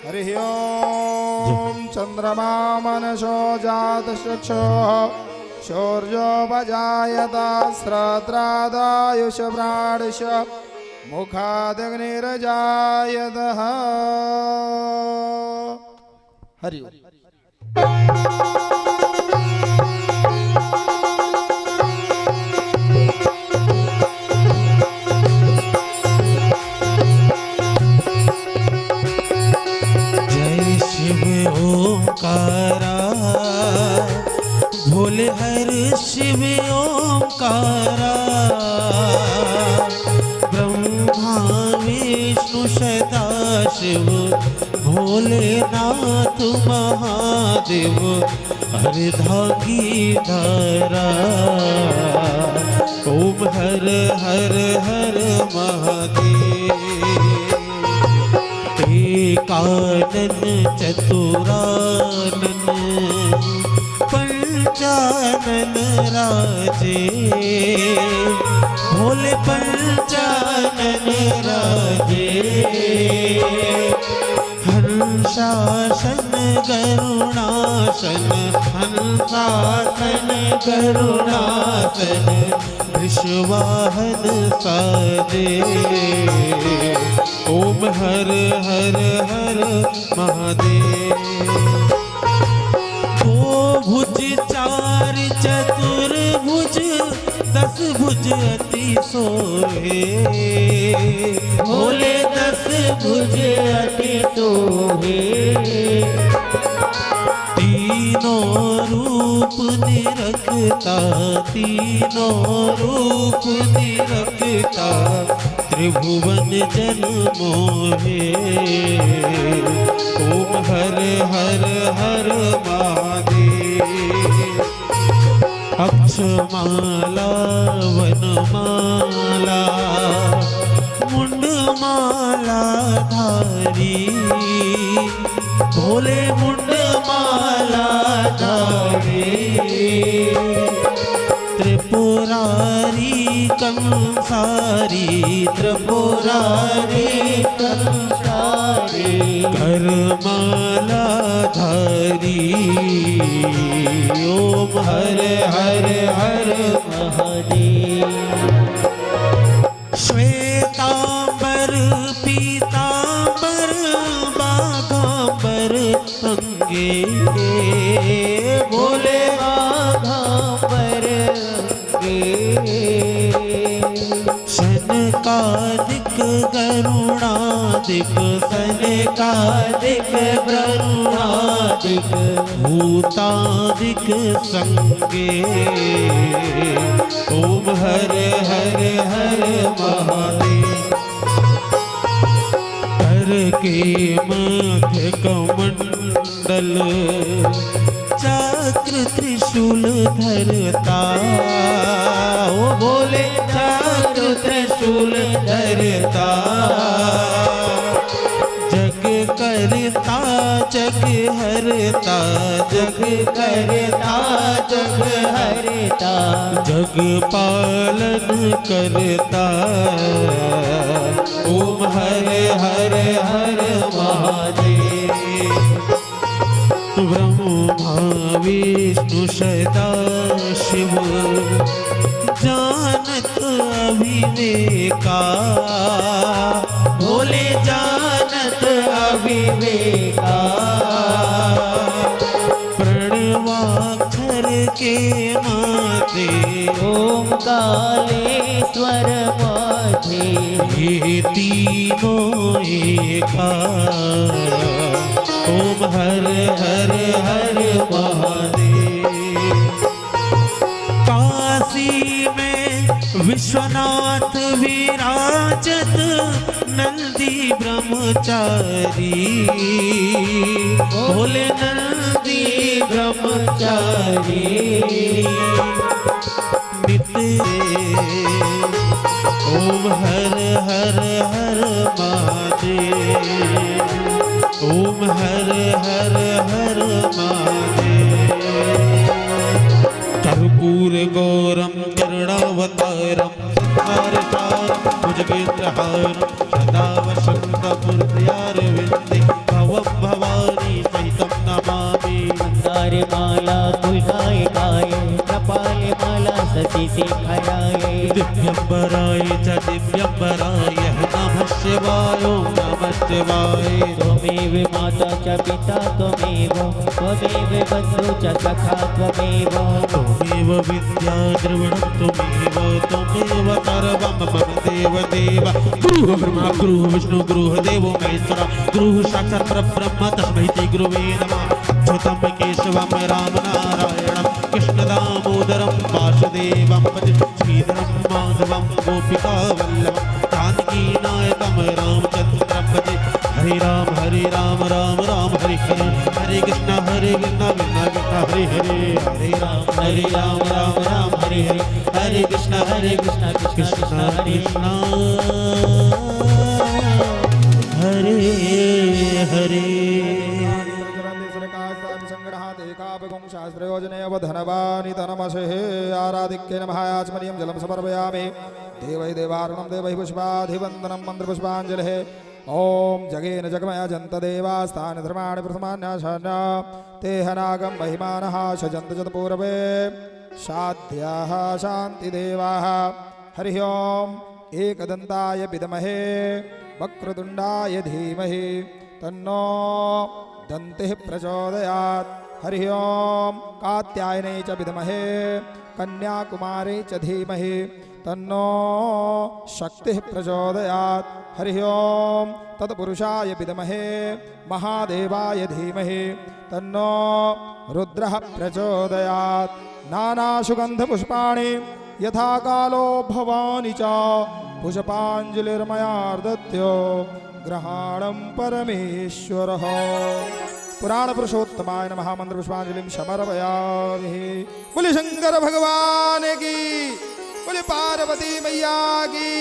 हरि ओम चंद्रमा मनसो जातचक्षुः शौर्योपजायत स्रत्रादायुषप्राणिष मुखादग्निर्जायतः। हरि ओम। ओंकारा भोले हर शिव ओंकारा ब्रह्मा विष्णु सदा शिव भोलेनाथ महादेव अर्धांगी धारा। ओम हर हर हर महादेव। एकानन चतुरानन पंचानन राजे भोले पंचानन राजे। हंसासन गरुणासन हंसासन गरुणासन विश्वाहन साजे। ओम हर हर हर महादेव। दो भुज चार चतुर्भुज दस भुज अति सोहे भोले दस भुज अति सोहे। तीनों रूप निरखता तीनों रूप निरखता त्रिभुवन जन मोहे। ओम हर हर हर महादेव। अक्षमाला वनमाला मुंडमाला धारी भोले मुंडमाला धारी। त्रिपुरारी कंसारी त्रिपुरारी कंसारी करमाला धारी। ओम हर हर हर महादेव। श्वेतांबर पीतांबर बाघांबर अंगे भोले बाघांबर अंगे। शनकादिक गरुणादिक शनकादिक गरुणादिक भूतादिक संगे। ओम हर हर हर महादेव। कर के मध्य कमंडल चक्र त्रिशूल धरता ओ भोले चक्र त्रिशूल धरता। जग करता जग हरता जग करता जग हरता जग पालन करता। ओम हर हर हर महादेव। ब्रह्मा विष्णु सदा शिव जानत अविवेका भोले जानत अविवेका। प्रणवाक्षर के माते ओंकारेश्वर माथे ये तीनों एका। ओम हर हर हर महादेव। काशी में विश्वनाथ विराजत नंदी ब्रह्मचारी भोले नंदी ब्रह्मचारी। नित्य ओम हर हर हर महादेव। ओम हर हर हर महादेव। कर्पूर गौरम करुणावतारम संहारसारम भुजगेन्द्रहारम सदा वसंतपुरयार विंदे भवम शक्तिशेखराय दिव्यंबराय च दिव्यंबराय नमः शिवाय ॐ नमः शिवाय। त्वमेव माता च पिता त्वमेव बन्धु च सखा त्वमेव त्वमेव विद्या द्रविणं त्वमेव त्वमेव सर्वं मम देव देव। गुरुः ब्रह्मा गुरुः विष्णु गुरुः देवो महेश्वरः गुरुः साक्षात् परब्रह्म तस्मै श्री गुरुवे नमः। अच्युतं केशवं रामनारायणं कृष्णदामोदरं वासुदेवं भजे श्रीधरं माधवं गोपिकावल्लभं जानकीनायकं रामचन्द्रं भजे। हरे राम राम राम हरे हरे हरे कृष्ण कृष्ण कृष्ण हरे हरे हरे राम राम हरे हरे हरे कृष्ण कृष्ण कृष्ण हरे हरे हरे। आराधिक्येन महायाचमनीयं जलं समर्पयामि। देवै देवार्णं देवै पुष्पाधिवन्दनं मन्त्रपुष्पाञ्जलिः। ओम जगेन जगमय जंत देवास्तान धर्माणि प्रथमान्याशन् ते हनागं महिमानः शजन्त जत पूर्वे शाद्याः शान्तिदेवाः। हरि ओम एकदन्ताय विद्महे वक्रतुण्डाय धीमहि तन्नो दन्तिः प्रचोदयात्। हरि ओम कात्यायनै च विद्महे कन्याकुमारी च धीमहि तन्नो शक्तिः प्रचोदयात्। हरि ओम तत्पुरुषाय विद्महे महादेवाय धीमहि तन्नो रुद्रः प्रचोदयात्। नानासुगन्धपुष्पाणि यथा कालो भवानि च पुष्पाञ्जलिर्मयार्दत्यो ग्रहाणं परमेश्वरः। पुराण पुरुषोत्तमाय नमः मंत्र पुष्पांजलिं समर्पयामि। बोले शंकर भगवान की, बोले पार्वती मैया की,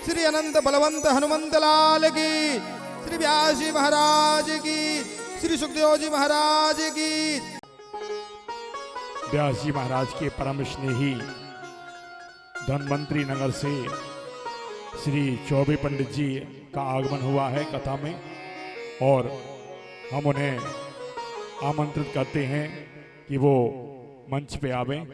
श्री अनंत बलवंत हनुमंत लाल की, श्री व्यास जी महाराज की, श्री सुखदेव जी महाराज की। व्यास जी महाराज के परम स्नेही धनवंतरी नगर से श्री चौबे पंडित जी का आगमन हुआ है कथा में, और हम उन्हें आमंत्रित करते हैं कि वो मंच पे आवें।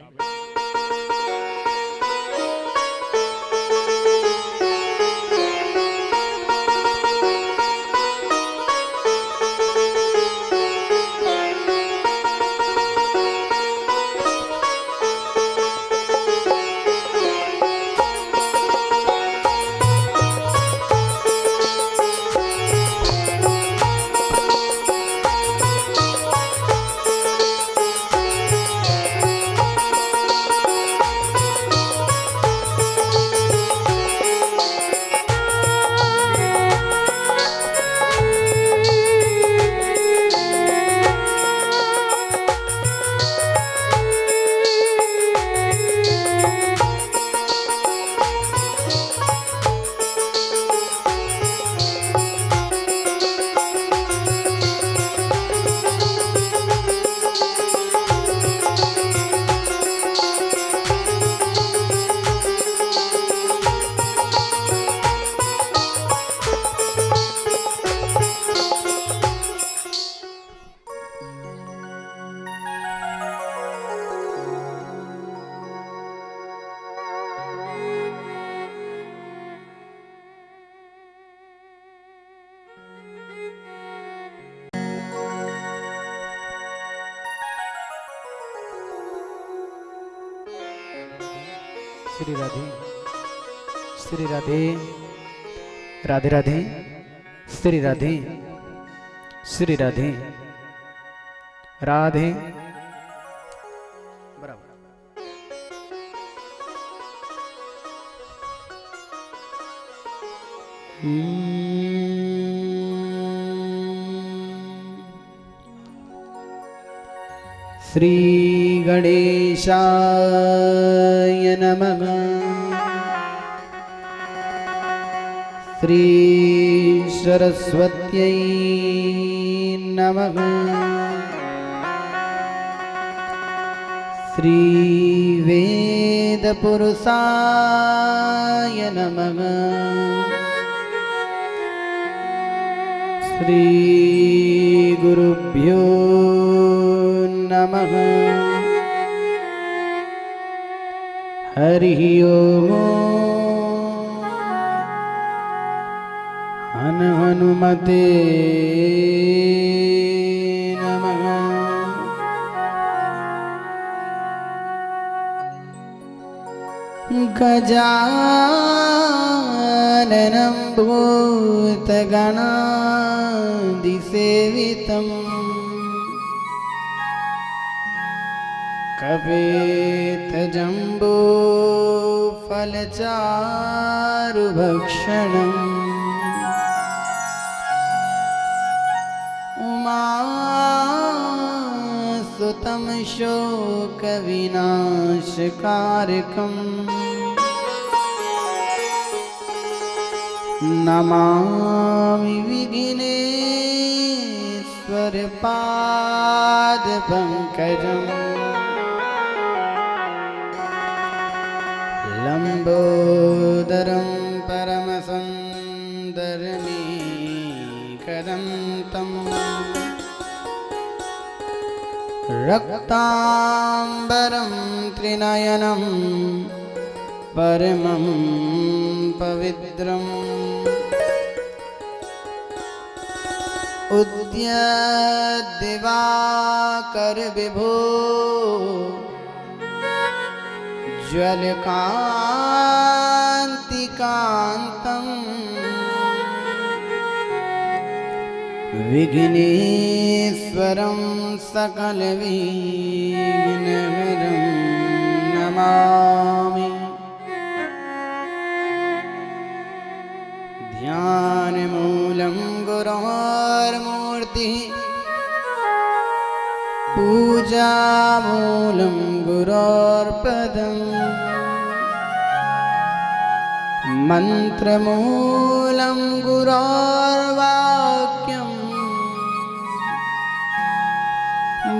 श्री राधे, श्री राधे, राधे राधे, श्री राधे, श्री राधे, राधे। बराबर। श्री गणेशाय नमः। श्री सरस्वत्यै नमः। श्री वेदपुरुषाय नमः। श्री गुरुभ्यो नमः। हरि ओम हनुमते नमः। गजाननं भूतगणादिसेवितं कपेतजम्बूफलचारुभक्षणम् उमासुतं शोकविनाशकारकम् नमामि विघ्नेश्वरपादपङ्कजम् लम्बोदरं परमसुन्दरमेकदन्तम् रक्ताम्बरं त्रिनयनं परमं पवित्रम् उद्यद्दिवाकर विभो ज्वलकान्तिकान्तम् विघ्नेश्वरं सकलविघ्नहरं नमामि। ध्यानमूलं गुरोर्मूर्तिः पूजामूलं गुरोर्पदम् मन्त्रमूलं गुरोर्वाक्यम्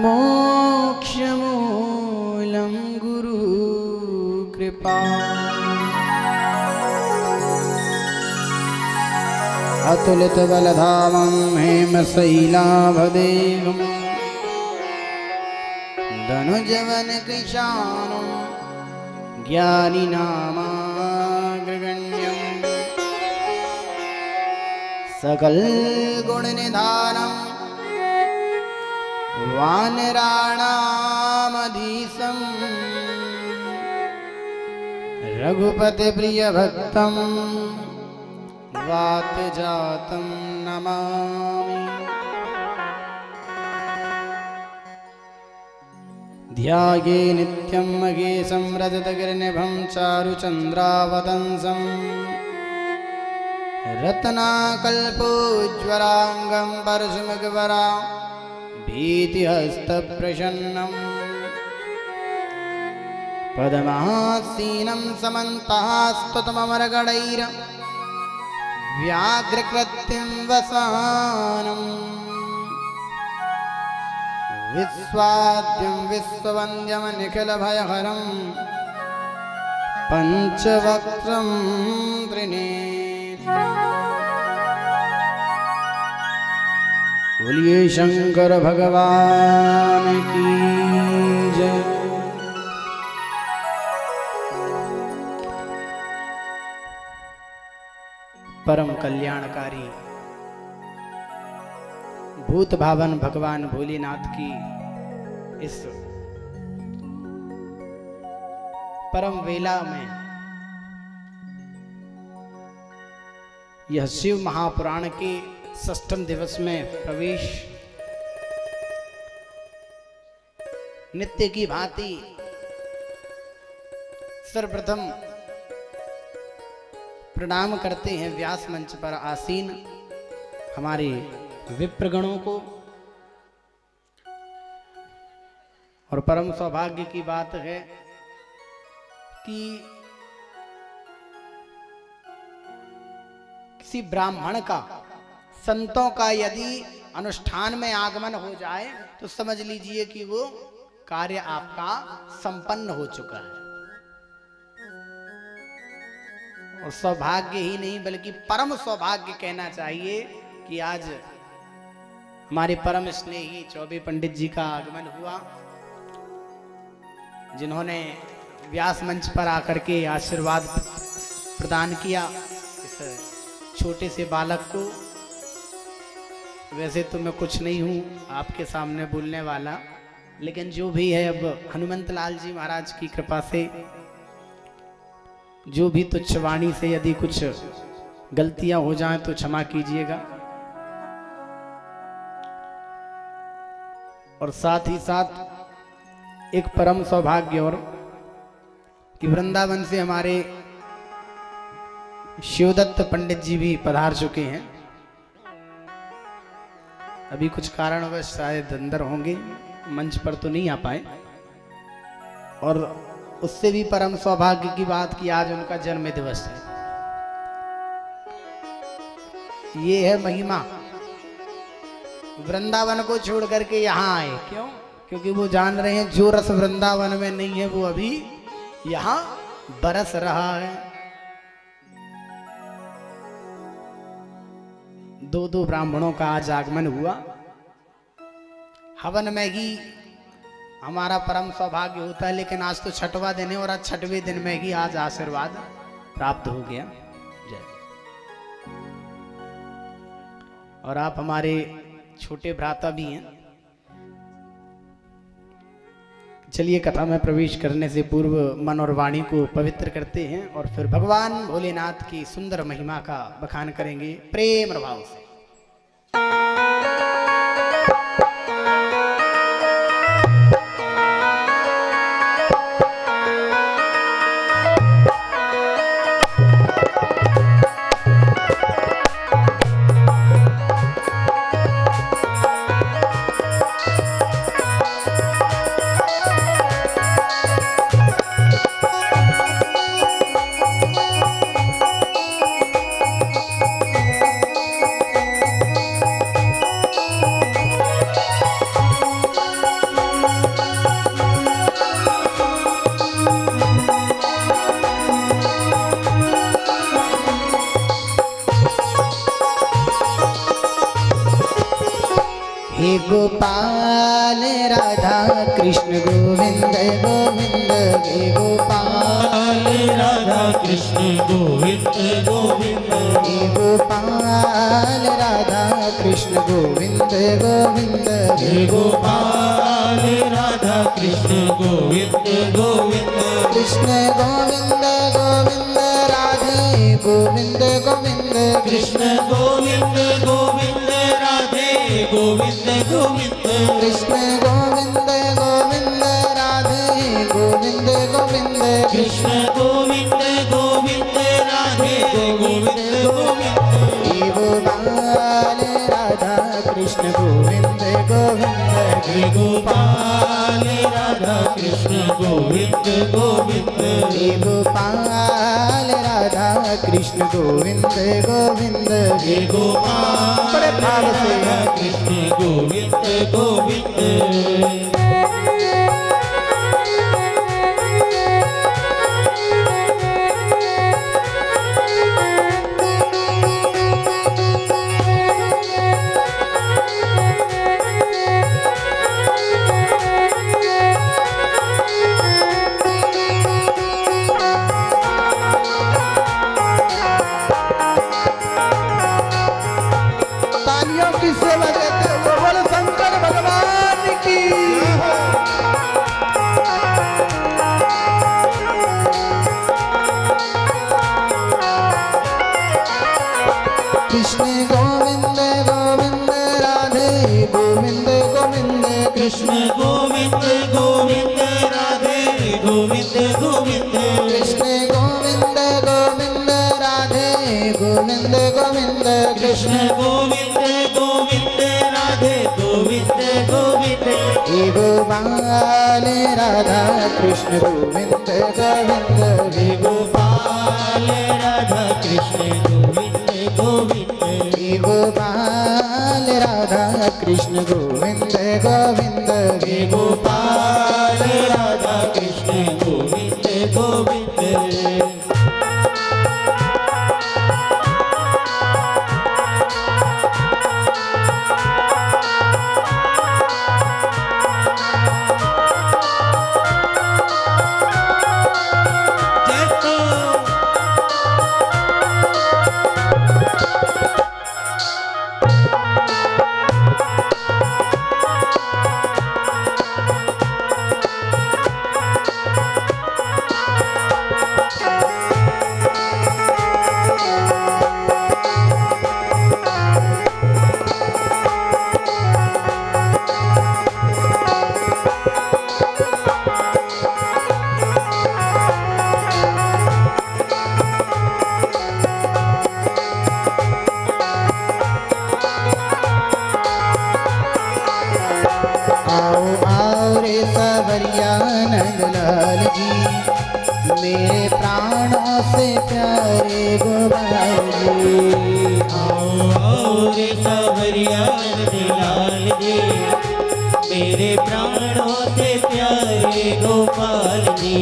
मोक्षमूलं गुरुकृपा। अतुलितबलधामं हेमशैलाभदेहं धनुजवनकृशानं ज्ञानिनामाग्रगण्यं सकलगुणनिधानं वानराणामधीशं रघुपतिप्रियभक्तं वातजातं नमामि। ध्याये नित्यं महेशं रजतगिरिनिभं चारुचन्द्रावतंसं रत्नाकल्पोज्ज्वलाङ्गं परशुमृगवरा भीतिहस्तप्रसन्नम् पद्मासीनं समन्तास्तुतममरगणैर व्याघ्रकृत्यं वसानम् विश्वाद्यं विश्ववन्द्यं निखिलभयहरं पञ्चवक्त्रं त्रिनेत्रम्। बोलिए शंकर भगवान की जय। परम कल्याणकारी भूत भावन भगवान भोलेनाथ की इस परम वेला में यह शिव महापुराण के 6वें दिवस में प्रवेश नित्य की भांति सर्वप्रथम प्रणाम करते हैं व्यास मंच पर आसीन हमारे विप्रगणों को। और परम सौभाग्य की बात है कि किसी ब्राह्मण का संतों का यदि अनुष्ठान में आगमन हो जाए तो समझ लीजिए कि वो कार्य आपका संपन्न हो चुका है। और सौभाग्य ही नहीं बल्कि परम सौभाग्य कहना चाहिए कि आज हमारे परम स्नेही चौबे पंडित जी का आगमन हुआ, जिन्होंने व्यास मंच पर आकर के आशीर्वाद प्रदान किया इस छोटे से बालक को। वैसे तो मैं कुछ नहीं हूँ आपके सामने बोलने वाला, लेकिन जो भी है अब हनुमंत लाल जी महाराज की कृपा से जो भी तुच्छ वाणी से यदि कुछ गलतियां हो जाएं तो क्षमा कीजिएगा। और साथ ही साथ एक परम सौभाग्य और कि वृंदावन से हमारे शिवदत्त पंडित जी भी पधार चुके हैं। अभी कुछ कारणवश शायद अंदर होंगे, मंच पर तो नहीं आ पाए। और उससे भी परम सौभाग्य की बात कि आज उनका जन्म दिवस है। ये है महिमा, वृंदावन को छोड़ करके यहाँ आए। क्यों? क्योंकि वो जान रहे हैं जो रस वृंदावन में नहीं है वो अभी यहाँ बरस रहा है। दो ब्राह्मणों का आज आगमन हुआ। हवन में ही हमारा परम सौभाग्य होता है, लेकिन आज तो छठवां दिन है और आज छठवें दिन में ही आज आशीर्वाद प्राप्त हो गया। जय। और आप हमारे छोटे भ्राता भी हैं। चलिए कथा में प्रवेश करने से पूर्व मन और वाणी को पवित्र करते हैं और फिर भगवान भोलेनाथ की सुंदर महिमा का बखान करेंगे प्रेम भाव से। हे गोपाल राधा कृष्ण गोविंद गोविंद, हे गोपाल राधा कृष्ण गोविंद गोविंद, हे गोपाल राधा कृष्ण गोविंद गोविंद, हे गोपाल राधा कृष्ण गोविंद गोविंद, कृष्ण गोविंद गोविंद राधे गोविंद गोविंद, कृष्ण गोविंद गोविंद राधे गोविंद गोविंद, कृष्ण गोविंद गोविंद राधे गोविंद गोविंद, कृष्ण गोविंद गोविंद राधे गोविंद गोविंद, हे गोपाल राधा कृष्ण गोविंद गोविंद, हे गोपाल राधा कृष्ण गोविंद गोविंद, हे गोपाल राधा कृष्ण गोविंद गोविंद, हे गोपाल बड़े भाव से राधा कृष्ण गोविंद गोविंद। तालियों की सेवा देते हुए बोलो शंकर भगवान की। कृष्ण गोविंद गोविंद राधे गोविंद गोविंद, कृष्ण गोविंद गोविंद राधे गोविंद गोविंद, कृष्ण गोविंद गोविंद राधे गोविंद गोविंद, कृष्ण गोविंद गोविंद राधे गोविंद गोविंद, हे गोपाल राधा कृष्ण गोविंद गोविंद, हे गोपाल राधा कृष्ण गोविंद गोविंद, हे गोपाल राधा कृष्ण गोविंद गोविंद, हे गोपाल राधा कृष्ण गोविंद गोविंद। आओ आओ रे सवरिया नंदलाल जी, मेरे प्राणों से प्यारे गोपाल जी। आओ आओ रे सावरिया नंदलाल जी, मेरे प्राणों से प्यारे गोपाल जी।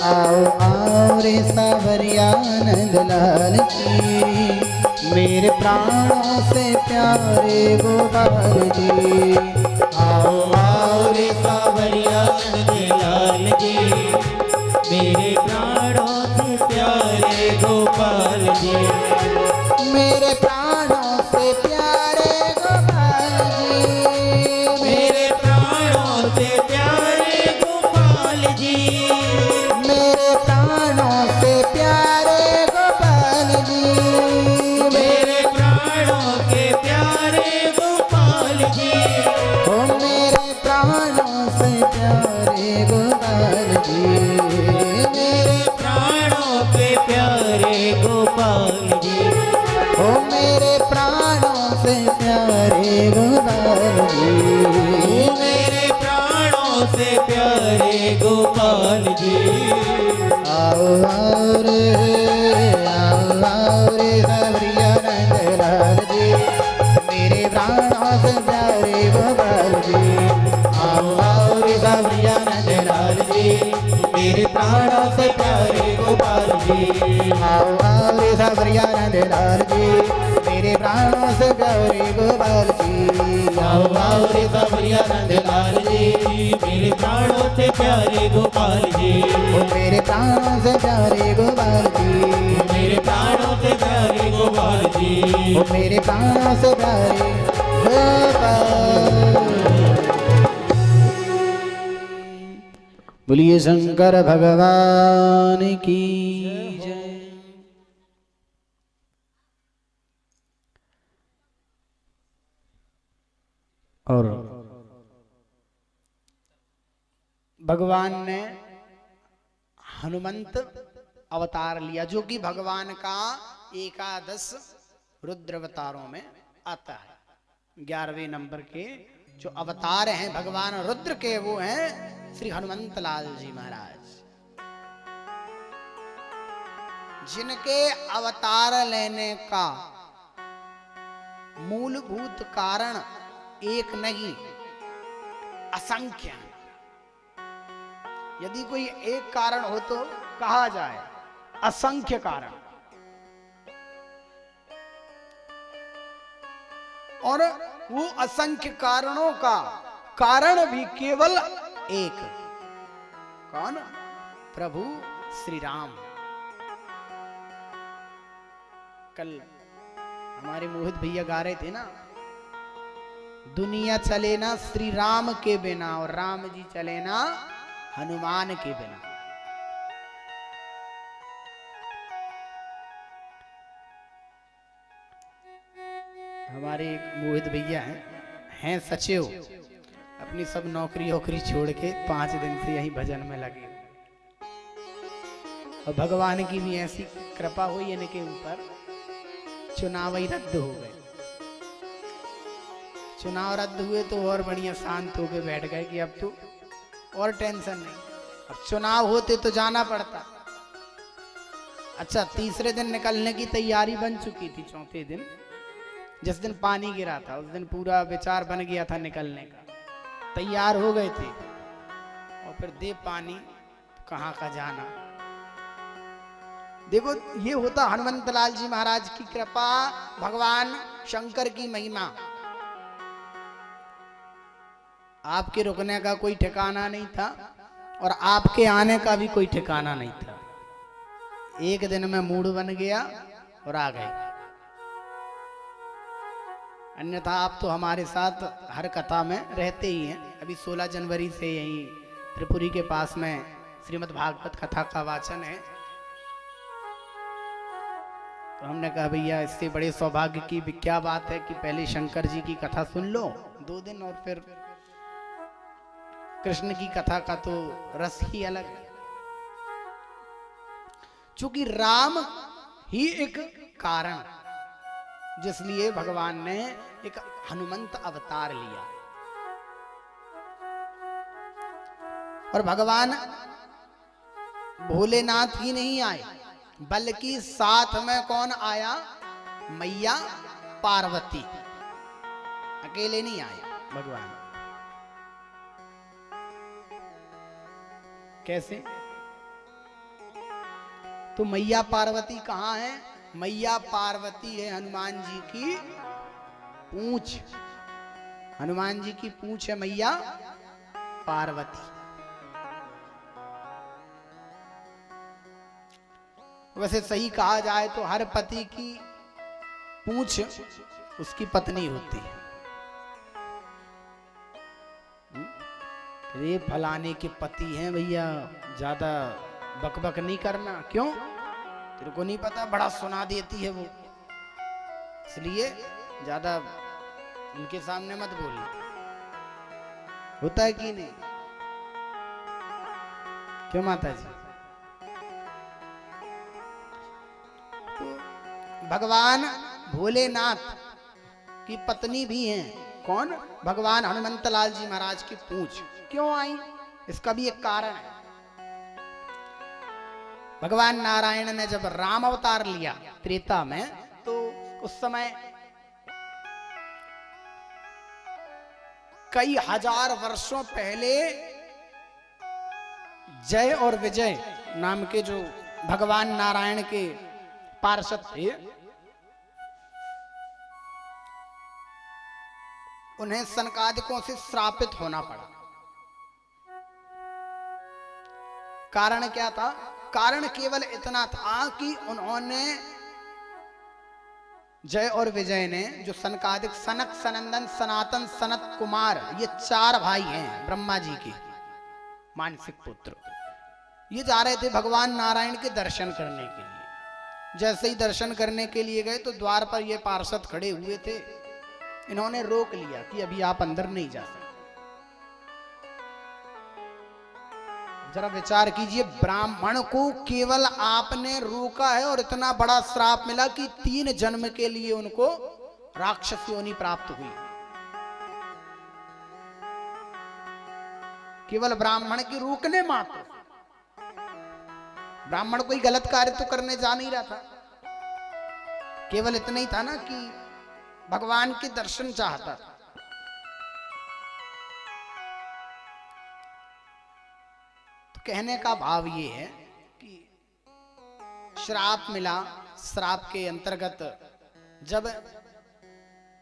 आओ आओ रे सावरिया नंदलाल जी, मेरे प्राणों से प्यारे गोपाल जी। आओ आओ रे सावरिया नंदलाल जी, मेरे प्राणों से प्यारे गोपाल जी। मेरे प्राणों से प्यारे गोपाल जी, मेरे प्राणों से प्यारे गोपाल जी। मेरे प्राणों से प्यारे गोपाल जी, मेरे प्राणों के प्यारे गोपाल जी। ओ मेरे प्राणों से प्यारे गोपाल जी, मेरे प्राणों के प्यारे गोपाल जी। ओ मेरे प्राणों से प्यारे गोपाल जी। मेरे प्राणों से प्यारे गोपाल जी। आओ आओ रे सावरिया नंदलाल जी, मेरे प्राणों से प्यारे गोपाल जी। आओ रे सावरिया नंदलाल जी, मेरे प्राणों से प्यारे गोपाल जी। आओ रे सावरिया नंदलाल जी, मेरे प्राणों से प्यारे गोपाल जी। आओ रे सावरिया नंदलाल जी, मेरे प्राणों से प्यारे गोपाल जी। ओ मेरे प्राणों से प्यारे गोपाल जी, मेरे प्राणों से प्यारे गोपाल जी। ओ मेरे प्राणों से प्यारे गोपाल। बोलिए शंकर भगवान की जय। और भगवान ने हनुमंत अवतार लिया, जो कि भगवान का 11 रुद्र अवतारों में आता है। 11वें नंबर के जो अवतार हैं भगवान रुद्र के, वो हैं श्री हनुमंत लाल जी महाराज, जिनके अवतार लेने का मूलभूत कारण एक नहीं असंख्य है। यदि कोई एक कारण हो तो कहा जाए असंख्य कारण, और वो असंख्य कारणों का कारण भी केवल एक, कौन? प्रभु श्री राम। कल हमारे मोहित भैया गा रहे थे ना, दुनिया चले ना श्री राम के बिना, और राम जी चले ना हनुमान के बिना। हमारे एक मोहित भैया हैं सचिव, अपनी सब नौकरी वोकरी छोड़ के 5 दिन से यही भजन में लगे, और भगवान की भी ऐसी कृपा हुई इनके ऊपर, चुनाव ही रद्द हो गए। चुनाव रद्द हुए तो और बढ़िया शांत होके बैठ गए कि अब तो और टेंशन नहीं। अब चुनाव होते तो जाना पड़ता। अच्छा, तीसरे दिन निकलने की तैयारी बन चुकी थी। चौथे दिन, जिस दिन पानी गिरा था, उस दिन पूरा विचार बन गया था निकलने का, तैयार हो गए थे, और फिर दे पानी, कहाँ का जाना। देखो, ये होता हनुमंत लाल जी महाराज की कृपा, भगवान शंकर की महिमा। आपके रुकने का कोई ठिकाना नहीं था, और आपके आने का भी कोई ठिकाना नहीं था। एक दिन में मूड बन गया और आ गए। अन्यथा आप तो हमारे साथ हर कथा में रहते ही हैं। अभी 16 जनवरी से यहीं त्रिपुरी के पास में श्रीमद् भागवत कथा का वाचन है, तो हमने कहा भैया इससे बड़े सौभाग्य की क्या बात है कि पहले शंकर जी की कथा सुन लो 2 दिन, और फिर कृष्ण की कथा का तो रस ही अलग है। चूंकि राम ही एक कारण, जिसलिए भगवान ने एक हनुमंत अवतार लिया। और भगवान भोलेनाथ ही नहीं आए, बल्कि साथ में कौन आया? मैया पार्वती। अकेले नहीं आए भगवान। कैसे? तो मैया पार्वती कहां है? मैया पार्वती है हनुमान जी की पूंछ। हनुमान जी की पूंछ है मैया पार्वती। वैसे सही कहा जाए तो हर पति की पूंछ उसकी पत्नी होती है। ये फलाने के पति हैं भैया, ज्यादा बकबक नहीं करना। क्यों? तेरे को नहीं पता, बड़ा सुना देती है वो, इसलिए ज्यादा उनके सामने मत बोलना। होता है कि नहीं? क्यों माता जी? तो भगवान भोलेनाथ की पत्नी भी हैं। कौन? भगवान हनुमंत लाल जी महाराज की पूंछ। क्यों आई? इसका भी एक कारण है। भगवान नारायण ने जब राम अवतार लिया त्रेता में, तो उस समय कई हजार वर्षों पहले जय और विजय नाम के जो भगवान नारायण के पार्षद थे, उन्हें सनकादिकों से श्रापित होना पड़ा। कारण क्या था? कारण केवल इतना था कि उन्होंने, जय और विजय ने, जो सनकादिक, सनक, सनंदन, सनातन, सनत कुमार, ये 4 भाई हैं ब्रह्मा जी के मानसिक पुत्र। ये जा रहे थे भगवान नारायण के दर्शन करने के लिए। जैसे ही दर्शन करने के लिए गए तो द्वार पर ये पार्षद खड़े हुए थे। इन्होंने रोक लिया कि अभी आप अंदर नहीं जा सकते। जरा विचार कीजिए, ब्राह्मण को केवल आपने रोका है और इतना बड़ा श्राप मिला कि 3 जन्म के लिए उनको राक्षस योनि प्राप्त हुई। केवल ब्राह्मण के रोकने मात्र। ब्राह्मण कोई गलत कार्य तो करने जा नहीं रहा था, केवल इतना ही था ना कि भगवान के दर्शन चाहता था। तो कहने का भाव ये है कि श्राप मिला, श्राप के अंतर्गत जब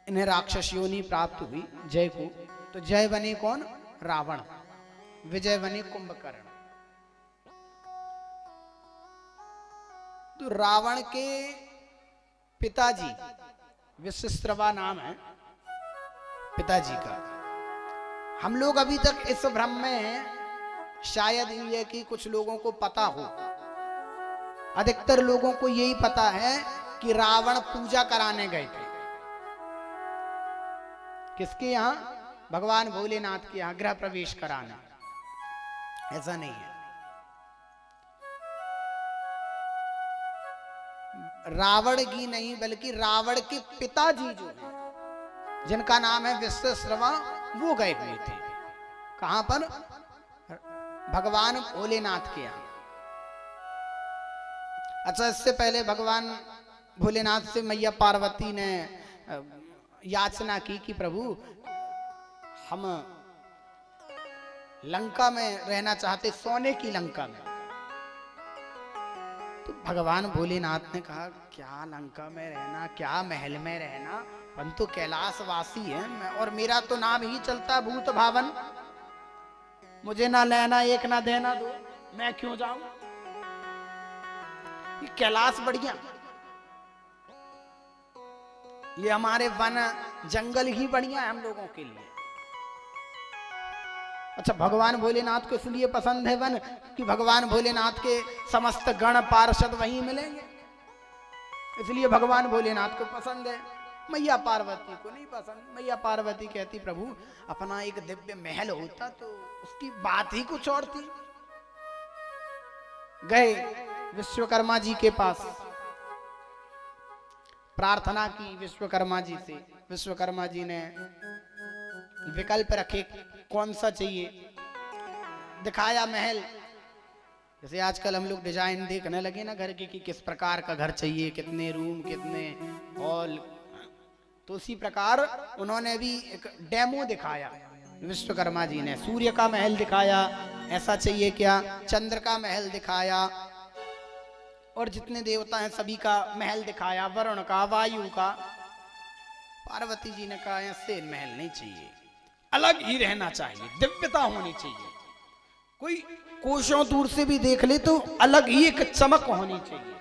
इन्हें राक्षस योनि प्राप्त हुई जय को, तो जय बने कौन? रावण। विजय बने कुंभकर्ण। तो रावण के पिताजी, विश्वश्रवा नाम है पिताजी का। हम लोग अभी तक इस भ्रम में हैं, शायद ये कि कुछ लोगों को पता हो। अधिकतर लोगों को यही पता है कि रावण पूजा कराने गए थे। किसके यहां? भगवान भोलेनाथ के यहां गृह प्रवेश कराने। ऐसा नहीं है। रावण की नहीं, बल्कि रावण के पिताजी जो है, जिनका नाम है विश्वश्रवा, वो गए हुए थे। कहां पर? भगवान भोलेनाथ के यहां। अच्छा, इससे पहले भगवान भोलेनाथ से मैया पार्वती ने याचना की कि प्रभु, हम लंका में रहना चाहते, सोने की लंका में। तो भगवान भोलेनाथ ने कहा, क्या लंका में रहना, क्या महल में रहना, हम तो कैलाशवासी हैं और मेरा तो नाम ही चलता भूत भावन। मुझे ना लेना एक ना देना दो, मैं क्यों जाऊं? ये कैलाश बढ़िया, ये हमारे वन जंगल ही बढ़िया है हम लोगों के लिए। अच्छा, भगवान भोलेनाथ को इसलिए पसंद है वन कि भगवान भोलेनाथ के समस्त गण पार्षद वहीं मिलेंगे, इसलिए भगवान भोलेनाथ को पसंद है। मैया पार्वती को नहीं पसंद। मैया पार्वती कहती, प्रभु अपना एक दिव्य महल होता तो उसकी बात ही कुछ और थी। गए विश्वकर्मा जी के पास, प्रार्थना की विश्वकर्मा जी से। विश्वकर्मा जी ने विकल्प रखे, कौन सा चाहिए? दिखाया महल। जैसे आजकल हम लोग डिजाइन देखने लगे ना घर के कि किस प्रकार का घर चाहिए, कितने रूम, कितने हॉल, तो उसी प्रकार उन्होंने भी एक डेमो दिखाया विश्वकर्मा जी ने। सूर्य का महल दिखाया, ऐसा चाहिए क्या, चंद्र का महल दिखाया, और जितने देवता हैं सभी का महल दिखाया, वरुण का, वायु का। पार्वती जी ने कहा ऐसे महल नहीं चाहिए, अलग ही रहना चाहिए, दिव्यता होनी चाहिए, कोई कोसों दूर से भी देख ले तो अलग ही एक चमक होनी चाहिए।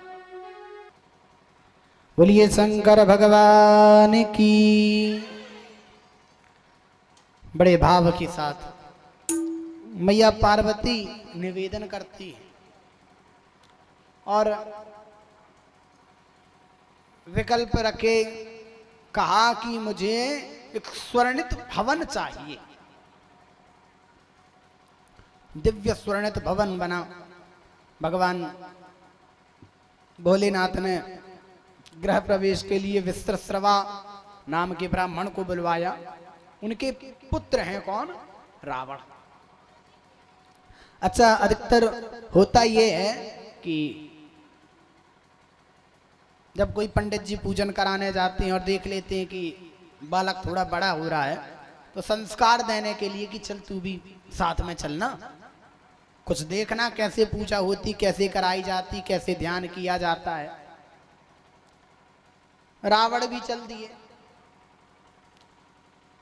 बोलिए शंकर भगवान की। बड़े भाव के साथ मैया पार्वती निवेदन करती है और विकल्प रखे, कहा कि मुझे एक स्वर्णित भवन चाहिए। दिव्य स्वर्णित भवन बना। भगवान भोलेनाथ ने गृह प्रवेश के लिए विश्रवा नाम के ब्राह्मण को बुलवाया। उनके पुत्र हैं कौन, रावण। अच्छा, अधिकतर होता यह है कि जब कोई पंडित जी पूजन कराने जाते हैं और देख लेते हैं कि बालक थोड़ा बड़ा हो रहा है, तो संस्कार देने के लिए कि चल तू भी साथ में चलना, कुछ देखना कैसे पूजा होती, कैसे कराई जाती, कैसे ध्यान किया जाता है। रावण भी चल दिए।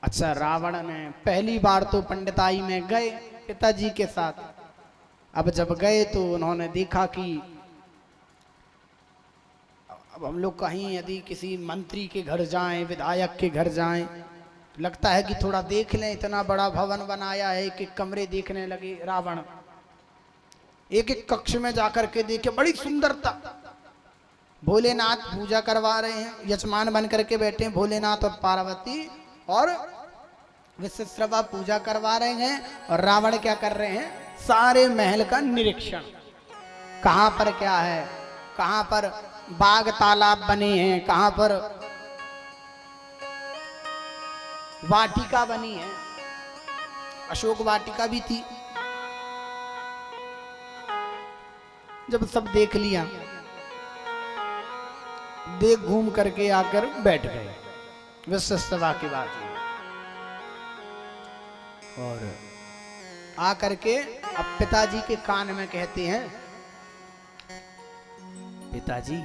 अच्छा, रावण ने पहली बार तो पंडिताई में गए पिताजी के साथ। अब जब गए तो उन्होंने देखा कि अब हम लोग कहीं यदि किसी मंत्री के घर जाएं, विधायक के घर जाएं, तो लगता है कि थोड़ा देख लें, इतना बड़ा भवन बनाया है, एक एक कमरे देखने लगे रावण। एक एक कक्ष में जाकर के देखे, बड़ी सुंदरता। भोलेनाथ पूजा करवा रहे हैं, यजमान बन करके बैठे हैं भोलेनाथ और पार्वती, और विश्रवा पूजा करवा रहे हैं, और रावण क्या कर रहे हैं, सारे महल का निरीक्षण। कहां पर क्या है, कहां पर बाग तालाब बने हैं, कहां पर वाटिका बनी है, अशोक वाटिका भी थी। जब सब देख लिया, देख घूम करके आकर बैठ गए विश्रवा की बात में। और आकर के अब पिताजी के कान में कहते हैं, पिताजी,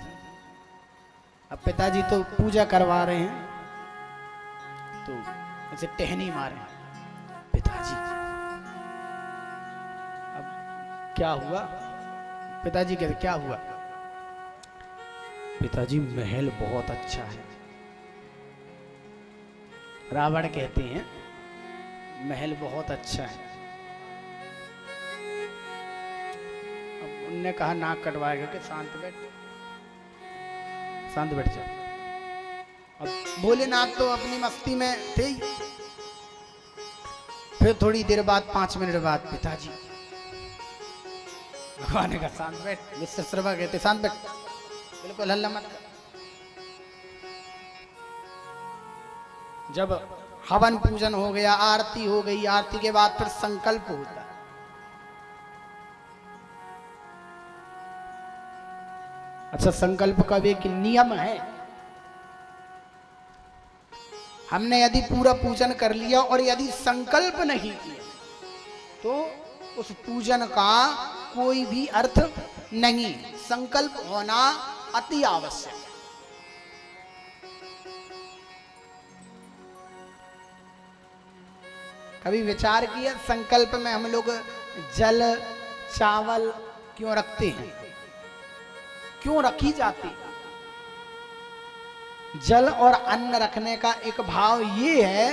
अब पिताजी तो पूजा करवा रहे हैं तो ऐसे टहनी मारे, पिताजी अब क्या हुआ। पिताजी कहते क्या हुआ। पिताजी महल बहुत अच्छा है। रावण कहते हैं महल बहुत अच्छा है। अब उनने कहा नाक कटवाएगा कि शांत बैठ, शांत बैठ जा। अब भोलेनाथ तो अपनी मस्ती में थे ही। फिर थोड़ी देर बाद, 5 मिनट बाद, पिताजी, भगवान ने कहा शांत बैठ। विश्रवा कहते शांत बैठ, बिल्कुल हल्ला मत कर। जब हवन पूजन हो गया, आरती हो गई, आरती के बाद फिर संकल्प होता है। अच्छा, संकल्प का भी एक नियम है। हमने यदि पूरा पूजन कर लिया और यदि संकल्प नहीं किया तो उस पूजन का कोई भी अर्थ नहीं। संकल्प होना अति आवश्यक है। कभी विचार किया संकल्प में हम लोग जल, चावल क्यों रखते हैं, क्यों रखी जाती। जल और अन्न रखने का एक भाव ये है,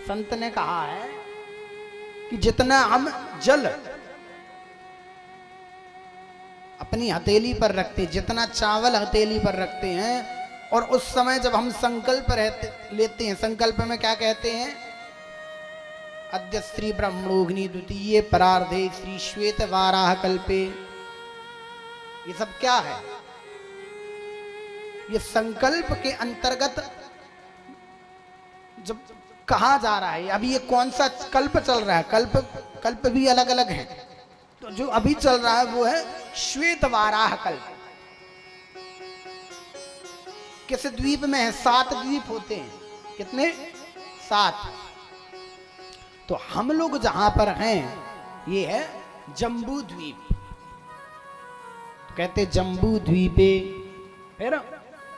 संत ने कहा है कि जितना हम जल अपनी हथेली पर रखते, जितना चावल हथेली पर रखते हैं, और उस समय जब हम संकल्प लेते हैं, संकल्प में क्या कहते हैं, अद्य श्री ब्रह्मणोग्नि द्वितीय परार्धे श्री श्वेत वाराह कल्पे। ये सब क्या है, ये संकल्प के अंतर्गत जब कहाँ जा रहा है, अभी ये कौन सा कल्प चल रहा है, कल्प भी अलग अलग है। तो जो अभी चल रहा है वो है श्वेत वाराह कल्प। किस द्वीप में है? 7 द्वीप होते हैं। कितने? 7। तो हम लोग जहां पर हैं ये है जम्बू द्वीप। तो कहते जम्बू द्वीपे, फिर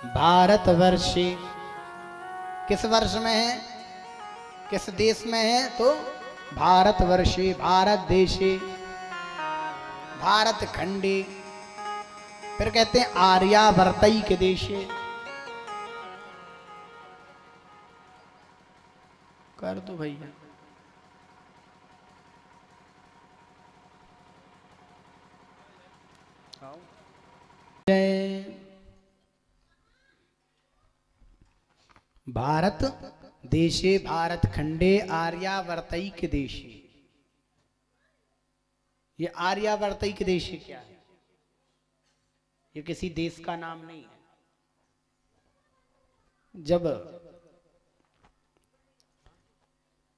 भारतवर्षे, किस वर्ष में है, किस देश में है? तो भारतवर्षे, भारत देशे, भारत खंडे, फिर कहते हैं आर्यावर्तई के देशे। कर दो भैया। भारत देशे, भारत खंडे, आर्यावर्तई के देशे। ये आर्यावर्तई के देशे क्या है? ये किसी देश का नाम नहीं है। जब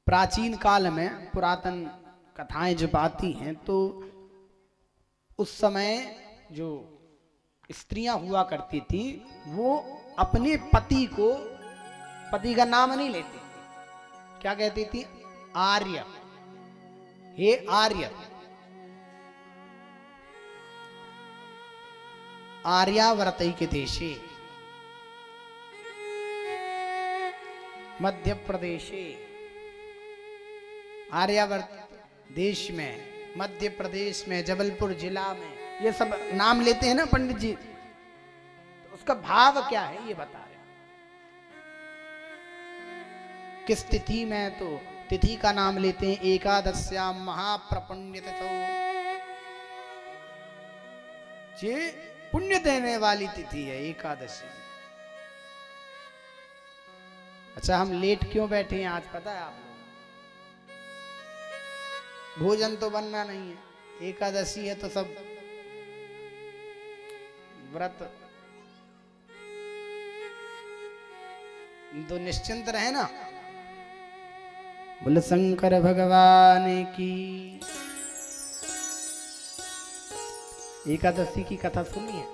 प्राचीन काल में पुरातन कथाएं जब आती हैं तो उस समय जो स्त्रियां हुआ करती थी वो अपने पति को, पति का नाम नहीं लेती थी, क्या कहती थी? आर्य, हे आर्य। आर्यावर्तई के देशे, मध्य प्रदेशे, आर्यावर्त देश में, मध्य प्रदेश में, जबलपुर जिला में, ये सब नाम लेते हैं ना पंडित जी। तो उसका भाव क्या है ये बता रहे। किस तिथि में? तो तिथि का नाम लेते हैं एकादश्याम महाप्रपुण्य तिथौ, ये पुण्य देने वाली तिथि है एकादशी। अच्छा, हम लेट क्यों बैठे हैं आज पता है आपको? भोजन तो बनना नहीं है, एकादशी है तो सब व्रत तो निश्चिंत रहे ना। बोले शंकर भगवान की। एकादशी की कथा सुनी है?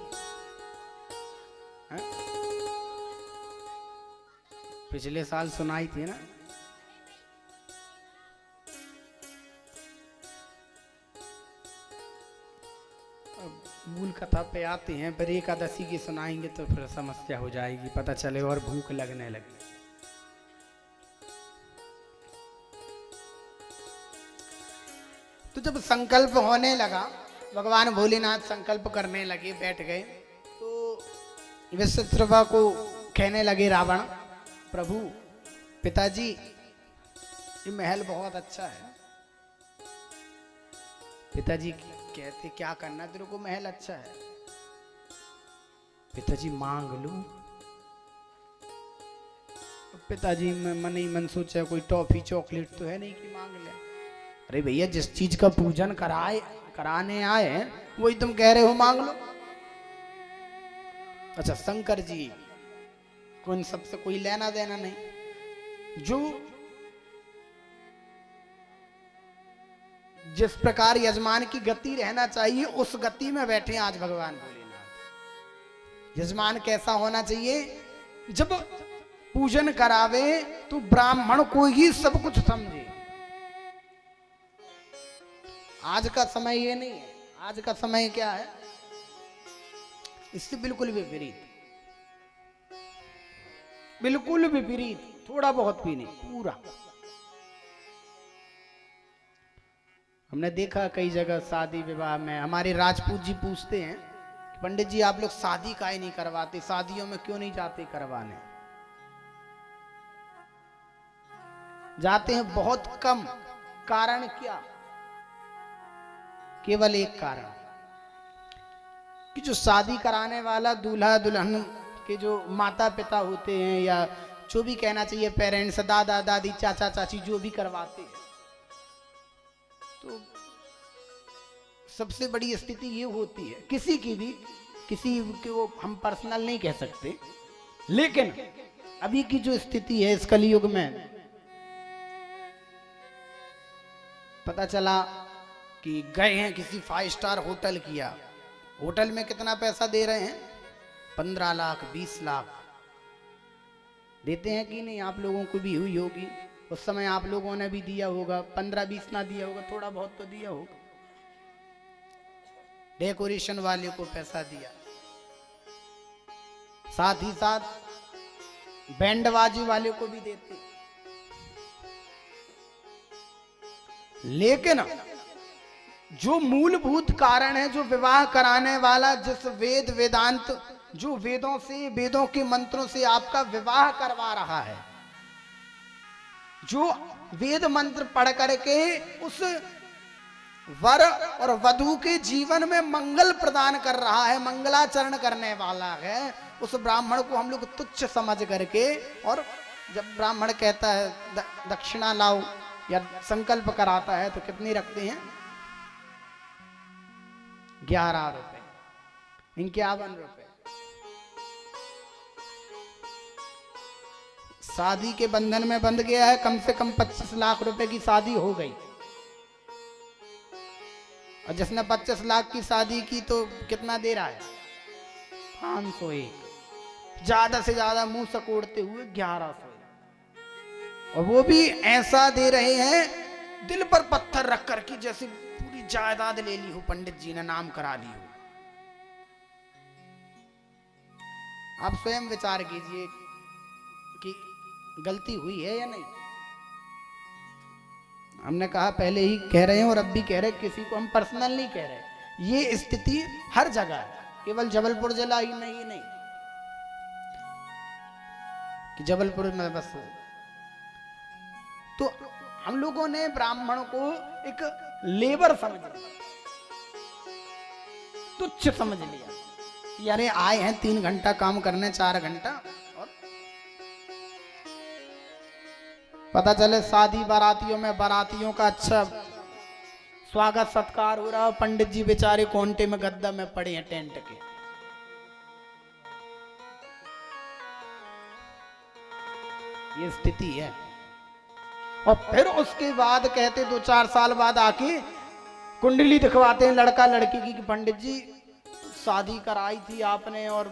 पिछले साल सुनाई थी ना। मूल कथा पे आते हैं, पर एकादशी की सुनाएंगे तो फिर समस्या हो जाएगी, पता चले और भूख लगने लगे। तो जब संकल्प होने लगा, भगवान भोलेनाथ संकल्प करने लगे, बैठ गए, तो विचित्रवा को कहने लगे रावण, प्रभु पिताजी ये महल बहुत अच्छा है। पिताजी कहते क्या करना तेरे को, महल अच्छा है। पिताजी मांग लो। पिताजी मन ही मन सोचा कोई टॉफी चॉकलेट तो है नहीं कि मांग ले। अरे भैया जिस चीज का पूजन कराने आए हैं वही तुम कह रहे हो मांग लो। अच्छा, शंकर जी को इन सबसे कोई लेना देना नहीं। जो जिस प्रकार यजमान की गति रहना चाहिए उस गति में बैठे आज भगवान भोलेनाथ। यजमान कैसा होना चाहिए? जब पूजन करावे तो ब्राह्मण को ही सब कुछ समझे। आज का समय ये नहीं है। आज का समय क्या है? इससे बिल्कुल विपरीत, बिल्कुल विपरीत। थोड़ा बहुत भी नहीं, पूरा। हमने देखा कई जगह शादी विवाह में हमारे राजपूत जी पूछते हैं कि पंडित जी आप लोग शादी काहे नहीं करवाते, शादियों में क्यों नहीं जाते करवाने? जाते हैं बहुत कम। कारण क्या? केवल एक कारण कि जो शादी कराने वाला दूल्हा दुल्हन के जो माता पिता होते हैं, या जो भी कहना चाहिए पेरेंट्स, दादा दादी चाचा चाची जो भी करवाते हैं, तो सबसे बड़ी स्थिति ये होती है किसी की भी, किसी को हम पर्सनल नहीं कह सकते, लेकिन अभी की जो स्थिति है इस कलयुग में पता चला कि गए हैं किसी 5 स्टार होटल किया, होटल में कितना पैसा दे रहे हैं, 15 लाख 20 लाख देते हैं कि नहीं? आप लोगों को भी हुई होगी उस समय, आप लोगों ने भी दिया होगा, 15-20 ना दिया होगा, थोड़ा बहुत तो दिया होगा। डेकोरेशन वाले को पैसा दिया, साथ ही साथ बैंडबाजी वाले को भी देते। लेकिन जो मूलभूत कारण है, जो विवाह कराने वाला, जिस वेद वेदांत, जो वेदों से, वेदों के मंत्रों से आपका विवाह करवा रहा है, जो वेद मंत्र पढ़ करके उस वर और वधू के जीवन में मंगल प्रदान कर रहा है, मंगलाचरण करने वाला है, उस ब्राह्मण को हम लोग तुच्छ समझ करके, और जब ब्राह्मण कहता है दक्षिणा लाओ या संकल्प कराता है तो कितनी रखते हैं? 11 रुपए, 51 रुपए। शादी के बंधन में बंध गया है, कम से कम 25 लाख रुपए की शादी हो गई। और जिसने 25 लाख की शादी की तो कितना दे रहा है? 501, ज्यादा से ज्यादा मुंह सकोड़ते हुए 1100, और वो भी ऐसा दे रहे हैं दिल पर पत्थर रख कर कि जैसे पूरी जायदाद ले ली हो, पंडित जी ने नाम करा ली हो। आप स्वयं विचार कीजिए कि गलती हुई है या नहीं। हमने कहा, पहले ही कह रहे हैं और अब भी कह रहे हैं, किसी को हम पर्सनल नहीं कह रहे, ये स्थिति हर जगह है, केवल जबलपुर जिला ही नहीं कि जबलपुर में बस। तो हम लोगों ने ब्राह्मण को एक लेबर समझ लिया, तुच्छ समझ लिया कि अरे आए हैं 3 घंटा काम करने, 4 घंटा, और पता चले शादी बारातियों में बारातियों का अच्छा स्वागत सत्कार हो रहा, पंडित जी बेचारे कोंटे में गद्दा में पड़े हैं टेंट के। ये स्थिति है। और फिर उसके बाद कहते 2-4 साल बाद आके कुंडली दिखवाते हैं लड़का लड़की की कि पंडित जी शादी कराई थी आपने और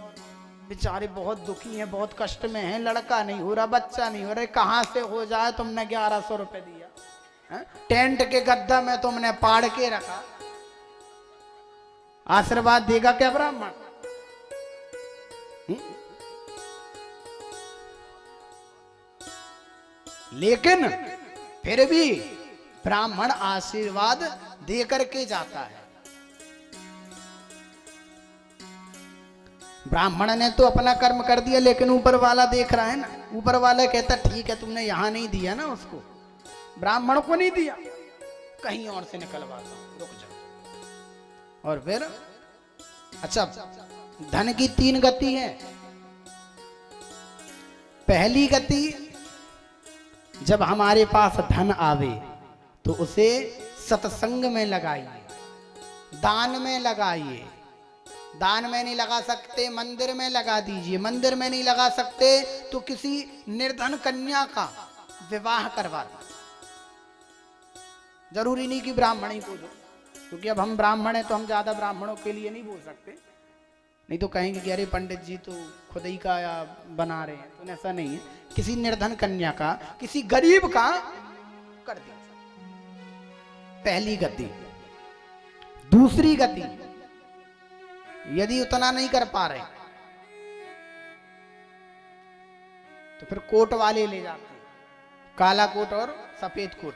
बेचारे बहुत दुखी हैं, बहुत कष्ट में हैं, लड़का नहीं हो रहा, बच्चा नहीं हो रहा, कहां से हो जाए, तुमने 1100 रुपए दिया, टेंट के गद्दा में तुमने पाड़ के रखा, आशीर्वाद देगा क्या ब्राह्मण? लेकिन फिर भी ब्राह्मण आशीर्वाद दे करके जाता है। ब्राह्मण ने तो अपना कर्म कर दिया, लेकिन ऊपर वाला देख रहा है ना, ऊपर वाला कहता ठीक है तुमने यहां नहीं दिया ना उसको, ब्राह्मण को नहीं दिया, कहीं और से निकलवाता हूं, रुक जाओ। और फिर अच्छा, धन की 3 गति है। पहली गति, जब हमारे पास धन आवे तो उसे सत्संग में लगाइए, दान में लगाइए। दान में नहीं लगा सकते, मंदिर में लगा दीजिए। मंदिर में नहीं लगा सकते तो किसी निर्धन कन्या का विवाह करवा दो। जरूरी नहीं कि ब्राह्मण ही को दो, क्योंकि अब हम ब्राह्मण हैं तो हम ज्यादा ब्राह्मणों के लिए नहीं बोल सकते, नहीं तो कहेंगे कि अरे पंडित जी तो खुद ही का या बना रहे हैं, तो ऐसा नहीं है। किसी निर्धन कन्या का, किसी गरीब का कर दीजिए, पहली गति। दूसरी गति, यदि उतना नहीं कर पा रहे तो फिर कोट वाले ले जाते हैं, काला कोट और सफेद कोट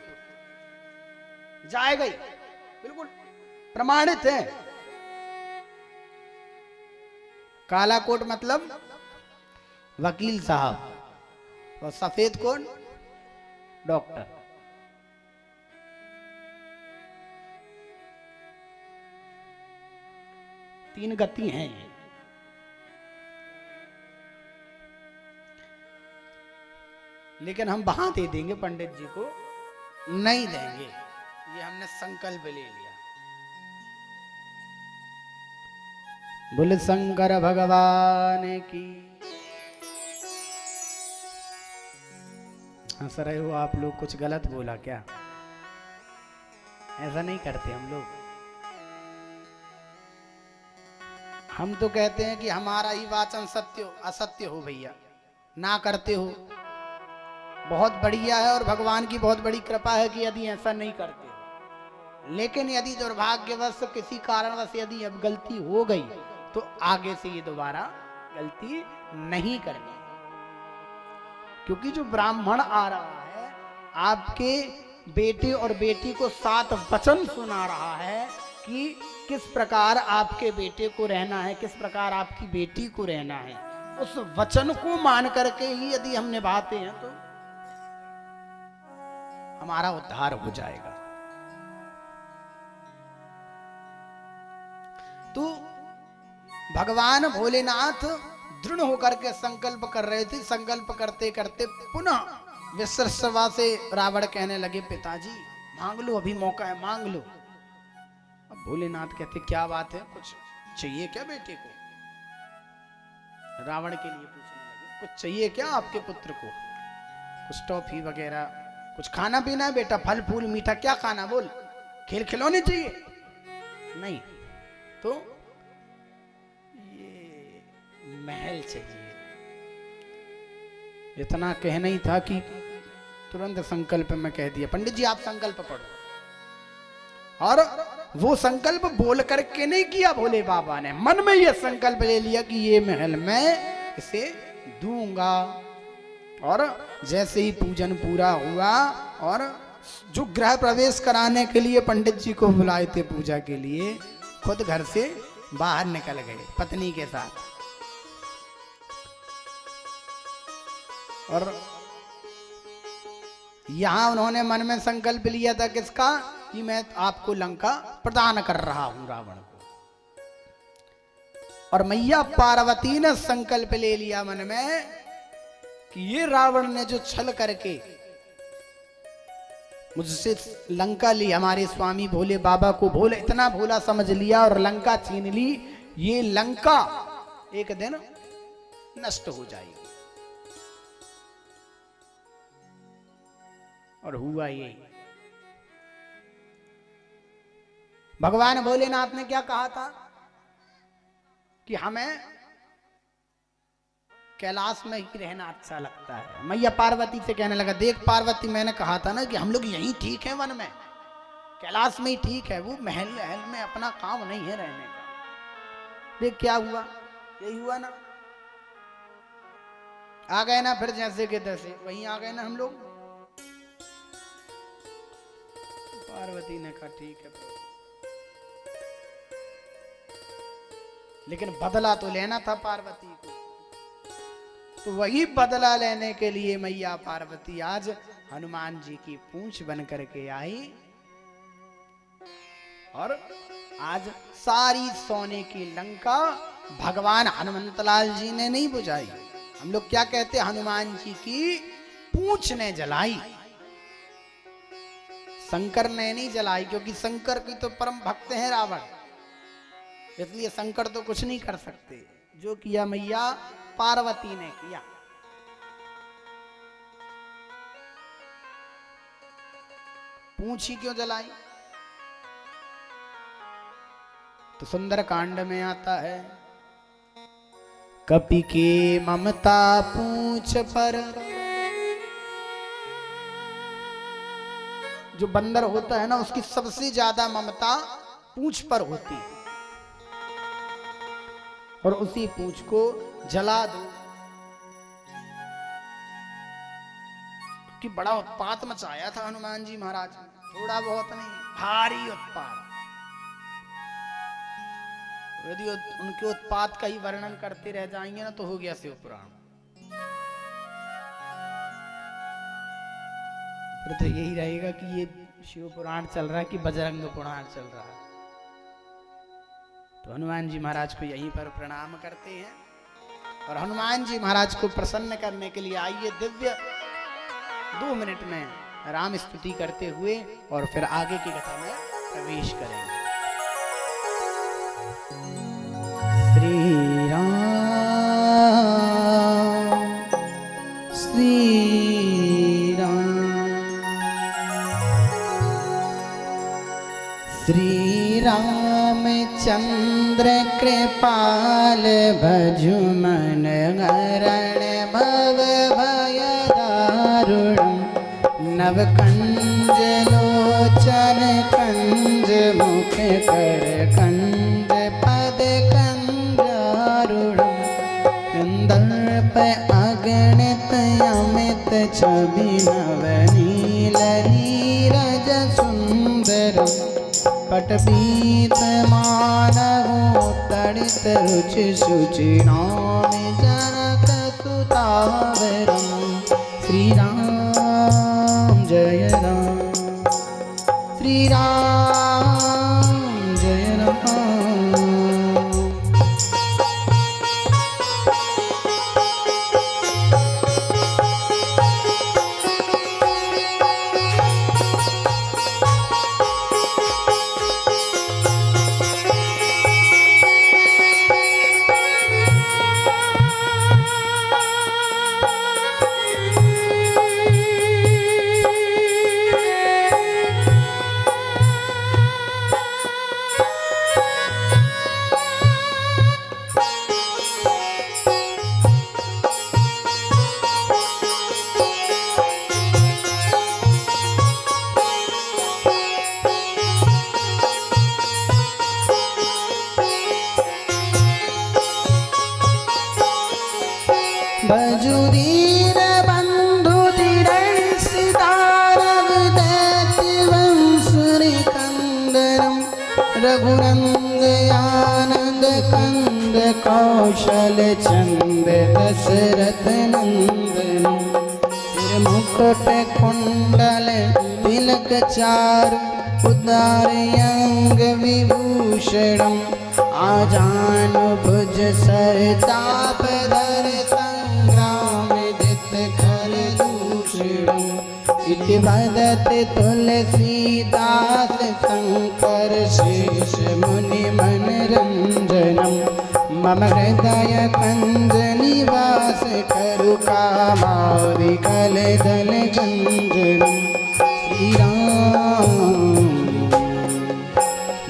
जाएगा ही, बिल्कुल प्रमाणित है। काला कोट मतलब वकील साहब, और सफेद कोट डॉक्टर। तीन गति हैं ये। लेकिन हम वहां दे देंगे, पंडित जी को नहीं देंगे, ये हमने संकल्प ले लिया। बोले शंकर भगवान की। हंस रहे हो आप लोग, कुछ गलत बोला क्या? ऐसा नहीं करते हम लोग। हम तो कहते हैं कि हमारा ही वाचन सत्य हो, असत्य हो भैया, ना करते हो। बहुत बढ़िया है और भगवान की बहुत बड़ी कृपा है कि यदि ऐसा नहीं करते हो। लेकिन यदि दुर्भाग्यवश किसी कारणवश यदि अब गलती हो गई तो आगे से ये दोबारा गलती नहीं करनी, क्योंकि जो ब्राह्मण आ रहा है आपके बेटे और बेटी को 7 वचन सुना रहा है कि किस प्रकार आपके बेटे को रहना है, किस प्रकार आपकी बेटी को रहना है। उस वचन को मान करके ही यदि हम निभाते हैं तो हमारा उद्धार हो जाएगा। तो भगवान भोलेनाथ दृढ़ होकर के संकल्प कर रहे थे। संकल्प करते करते पुनः विश्रवा से रावण कहने लगे, पिताजी मांग लो, अभी मौका है, मांग लो। अब भोलेनाथ कहते, क्या बात है, कुछ चाहिए क्या बेटे को? रावण के लिए पूछने लगे, कुछ चाहिए क्या आपके पुत्र को? कुछ टॉफी वगैरह, कुछ खाना पीना है बेटा, फल फूल मीठा, क्या खाना बोल? खेल खिलौने चाहिए? नहीं तो ये महल चाहिए। इतना कहना ही था कि तुरंत संकल्प में कह दिया, पंडित जी आप संकल्प पढ़ो। और वो संकल्प बोल करके नहीं किया भोले बाबा ने, मन में ये संकल्प ले लिया कि ये महल मैं इसे दूंगा। और जैसे ही पूजन पूरा हुआ और जो गृह प्रवेश कराने के लिए पंडित जी को बुलाए थे पूजा के लिए, खुद घर से बाहर निकल गए पत्नी के साथ। और यहां उन्होंने मन में संकल्प लिया था किसका, कि मैं आपको लंका प्रदान कर रहा हूं रावण को। और मैया पार्वती ने संकल्प ले लिया मन में कि ये रावण ने जो छल करके मुझसे लंका ली, हमारे स्वामी भोले बाबा को भोले इतना भोला समझ लिया और लंका छीन ली, ये लंका एक दिन नष्ट हो जाएगी। और हुआ यही। भगवान भोलेनाथ ने क्या कहा था कि हमें कैलाश में ही रहना अच्छा लगता है। मैया पार्वती से कहने लगा, देख पार्वती मैंने कहा था ना कि हम लोग यहीं ठीक है, वन में कैलाश में ही ठीक है, वो महल में अपना काम नहीं है रहने का। देख क्या हुआ, यही हुआ ना, आ गए ना फिर जैसे के तैसे वहीं आ गए ना हम लोग। पार्वती ने कहा ठीक है, लेकिन बदला तो लेना था पार्वती को। तो वही बदला लेने के लिए मैया पार्वती आज हनुमान जी की पूंछ बन करके आई। और आज सारी सोने की लंका भगवान हनुमंतलाल जी ने नहीं बुझाई, हम लोग क्या कहते, हनुमान जी की पूंछ ने जलाई, शंकर ने नहीं जलाई, क्योंकि शंकर की तो परम भक्त है रावण, इसलिए शंकर तो कुछ नहीं कर सकते। जो किया मैया पार्वती ने किया। पूंछ ही क्यों जलाई? तो सुंदर कांड में आता है, कपि के ममता पूंछ पर। जो बंदर होता है ना, उसकी सबसे ज्यादा ममता पूंछ पर होती है, और उसी पूंछ को जला दो। कि बड़ा उत्पात मचाया था हनुमान जी महाराज, थोड़ा बहुत नहीं, भारी उत्पात। यदि उनके उत्पात का ही वर्णन करते रह जाएंगे ना तो हो गया शिव पुराण। फिर तो यही रहेगा कि ये शिव पुराण चल रहा है कि बजरंग पुराण चल रहा है। तो हनुमान जी महाराज को यहीं पर प्रणाम करते हैं, और हनुमान जी महाराज को प्रसन्न करने के लिए आइए दिव्य 2 मिनट में राम स्तुति करते हुए और फिर आगे की कथा में प्रवेश करेंगे। श्री राम श्री राम श्री रामचंद्र कृपाल भजु मन हरण भव भय दारुणम नव कंज लोचन कंज मुख कर कंज पद कंजारुणम कंदर्प अगणित अमित छवि नवनील नीरज सुंदरम पटपीत मानवो तड़ित रुचि शुचि नाम जनक सुतावरम श्री राम जय राम श्री राम जय राम। भजुदीन बंधु दृढ़ सितारव दैत्य वंशुरि कंदरम रघुनंद आनंद कंद कौशल चंद दशरथ नंदनम सिर मुकुट कुंडल तिलक चारु उदार अंग विभूषणम आजानु भुज सरताप धर संग्राम जित कर दूषणम इति वदत तुलसीदास शंकर शेष मुनि मनरंजनम मम हृदय कंज निवास करु कामादि कल दल गंजनम श्री राम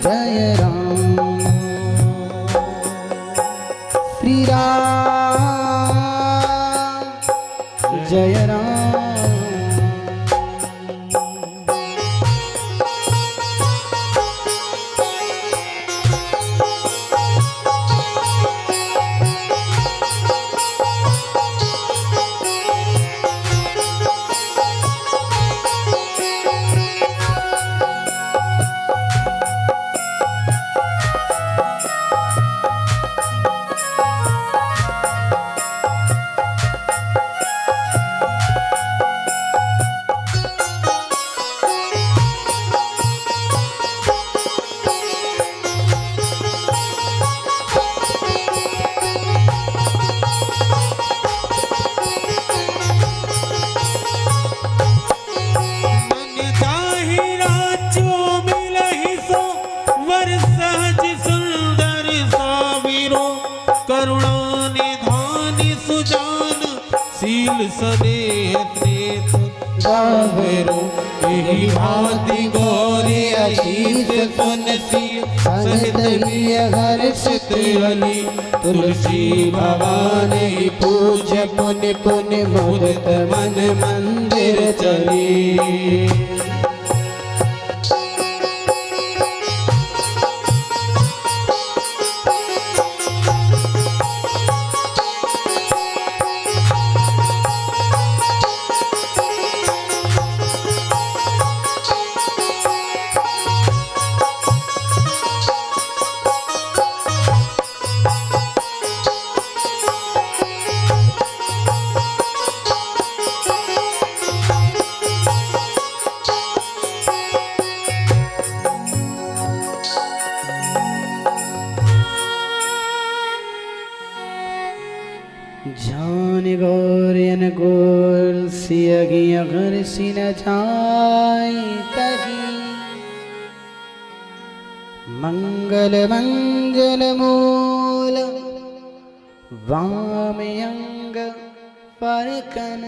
जय राम श्री राम जय राम। यही भांति गौरी अशीष पुनसी सहित हर्षित अली तुलसी भवानी पूज्य पुण्य पुण्य मुदित मन मंदिर चली। जान गौरियन गोल सियगी अगर सिन जाय कही मंगल मंगल मूल वाम अंग पर कन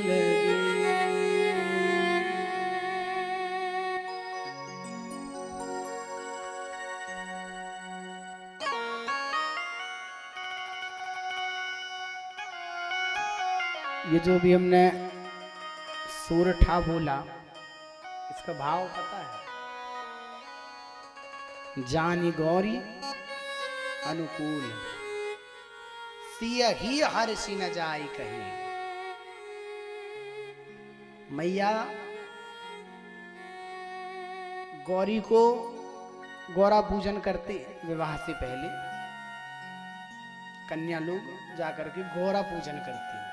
लगी ये जो भी हमने सूरठा बोला, इसका भाव पता है? जानी गौरी अनुकूल, सिया ही हर सी न जाई कहीं। मैया गौरी को गौरा पूजन करते हैं विवाह से पहले, कन्या लोग जाकर के गौरा पूजन करती हैं।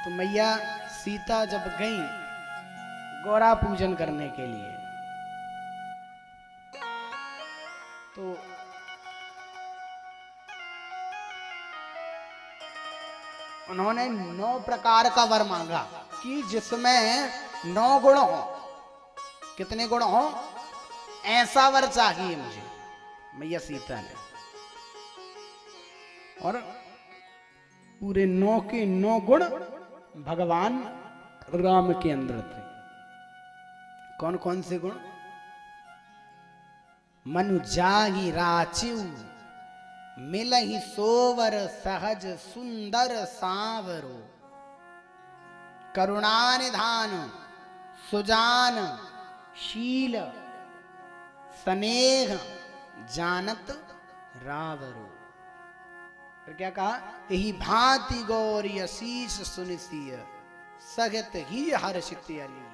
तो मैया सीता जब गई गौरा पूजन करने के लिए, तो उन्होंने 9 प्रकार का वर मांगा कि जिसमें 9 गुण हो। कितने गुण हो? ऐसा वर चाहिए मुझे, मैया सीता ने। और पूरे 9 के 9 गुण भगवान राम के अंदर थे। कौन कौन से गुण? मनु जागी राचिव, मिलहि सोवर सहज सुंदर सांवरो, करुणा निधान सुजान शील स्नेह जानत रावरो। फिर क्या कहा? यही भांति गौरी शीश सुनिसिय, सगत ही हर्षित अली।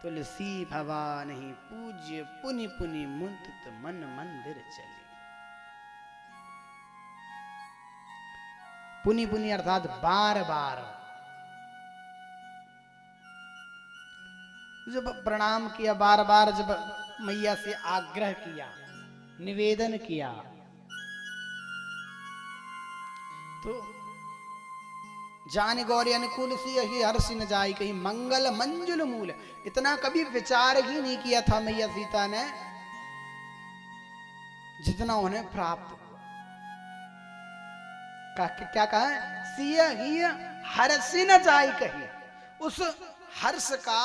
तुलसी भवानी पूज्य पुनि पुनि मुंतित मन मंदिर चली। पुनि पुनि अर्थात बार बार। जब प्रणाम किया, बार बार जब मैया से आग्रह किया, निवेदन किया, तो जान गौरी अनुकूल सी ही हर्ष न जाई कहीं, मंगल मंजुल मूल। इतना कभी विचार ही नहीं किया था मैया सीता ने जितना उन्हें प्राप्त हुआ। क्या कहा? सिया ही हर्ष न जाई कहीं। उस हर्ष का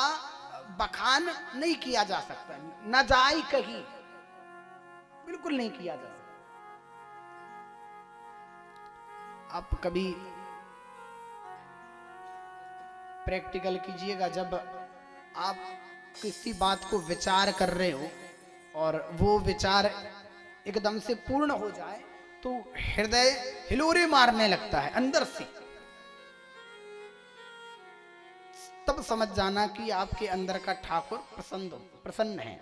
बखान नहीं किया जा सकता, न जाई कहीं, बिल्कुल नहीं किया जा सकता। आप कभी प्रैक्टिकल कीजिएगा, जब आप किसी बात को विचार कर रहे हो और वो विचार एकदम से पूर्ण हो जाए तो हृदय हिलोरे मारने लगता है अंदर से। तब समझ जाना कि आपके अंदर का ठाकुर प्रसन्न है।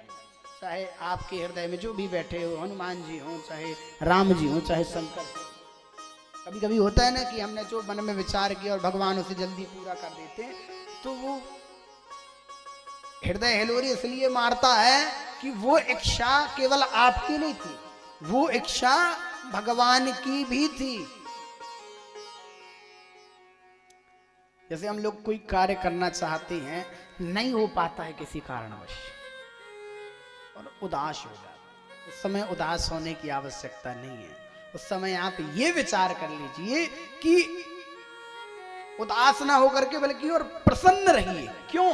चाहे आपके हृदय में जो भी बैठे हो, हनुमान जी हो, चाहे राम जी हो, चाहे शंकर। कभी कभी होता है ना कि हमने जो मन में विचार किया और भगवान उसे जल्दी पूरा कर देते हैं, तो वो हृदय हिलोरी इसलिए मारता है कि वो इच्छा केवल आपकी नहीं थी, वो इच्छा भगवान की भी थी। जैसे हम लोग कोई कार्य करना चाहते हैं, नहीं हो पाता है किसी कारणवश और उदास हो जाता है। उस समय उदास होने की आवश्यकता नहीं है। उस समय आप ये विचार कर लीजिए कि उदास ना होकर के बल्कि और प्रसन्न रहिए। क्यों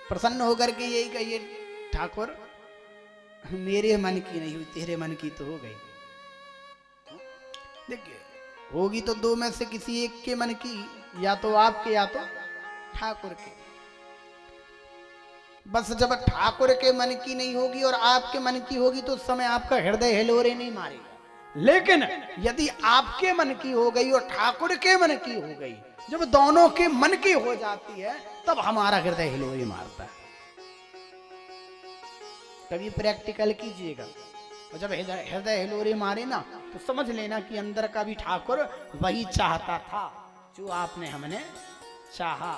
प्रसन्न होकर के? यही कहिए, ठाकुर मेरे मन की नहीं हुई, तेरे मन की तो हो गई। देखिए, होगी तो 2 में से किसी एक के मन की, या तो आपके या तो ठाकुर के। बस जब ठाकुर के मन की नहीं होगी और आपके मन की होगी तो उस समय आपका हृदय हिलोरे नहीं मारेगा। लेकिन यदि आपके मन की हो गई और ठाकुर के मन की हो गई, जब दोनों के मन की हो जाती है तब हमारा हृदय हिलोरे मारता है। कभी प्रैक्टिकल कीजिएगा, और जब हृदय हिलोरे मारे ना तो समझ लेना कि अंदर का भी ठाकुर वही चाहता था जो आपने हमने चाहा।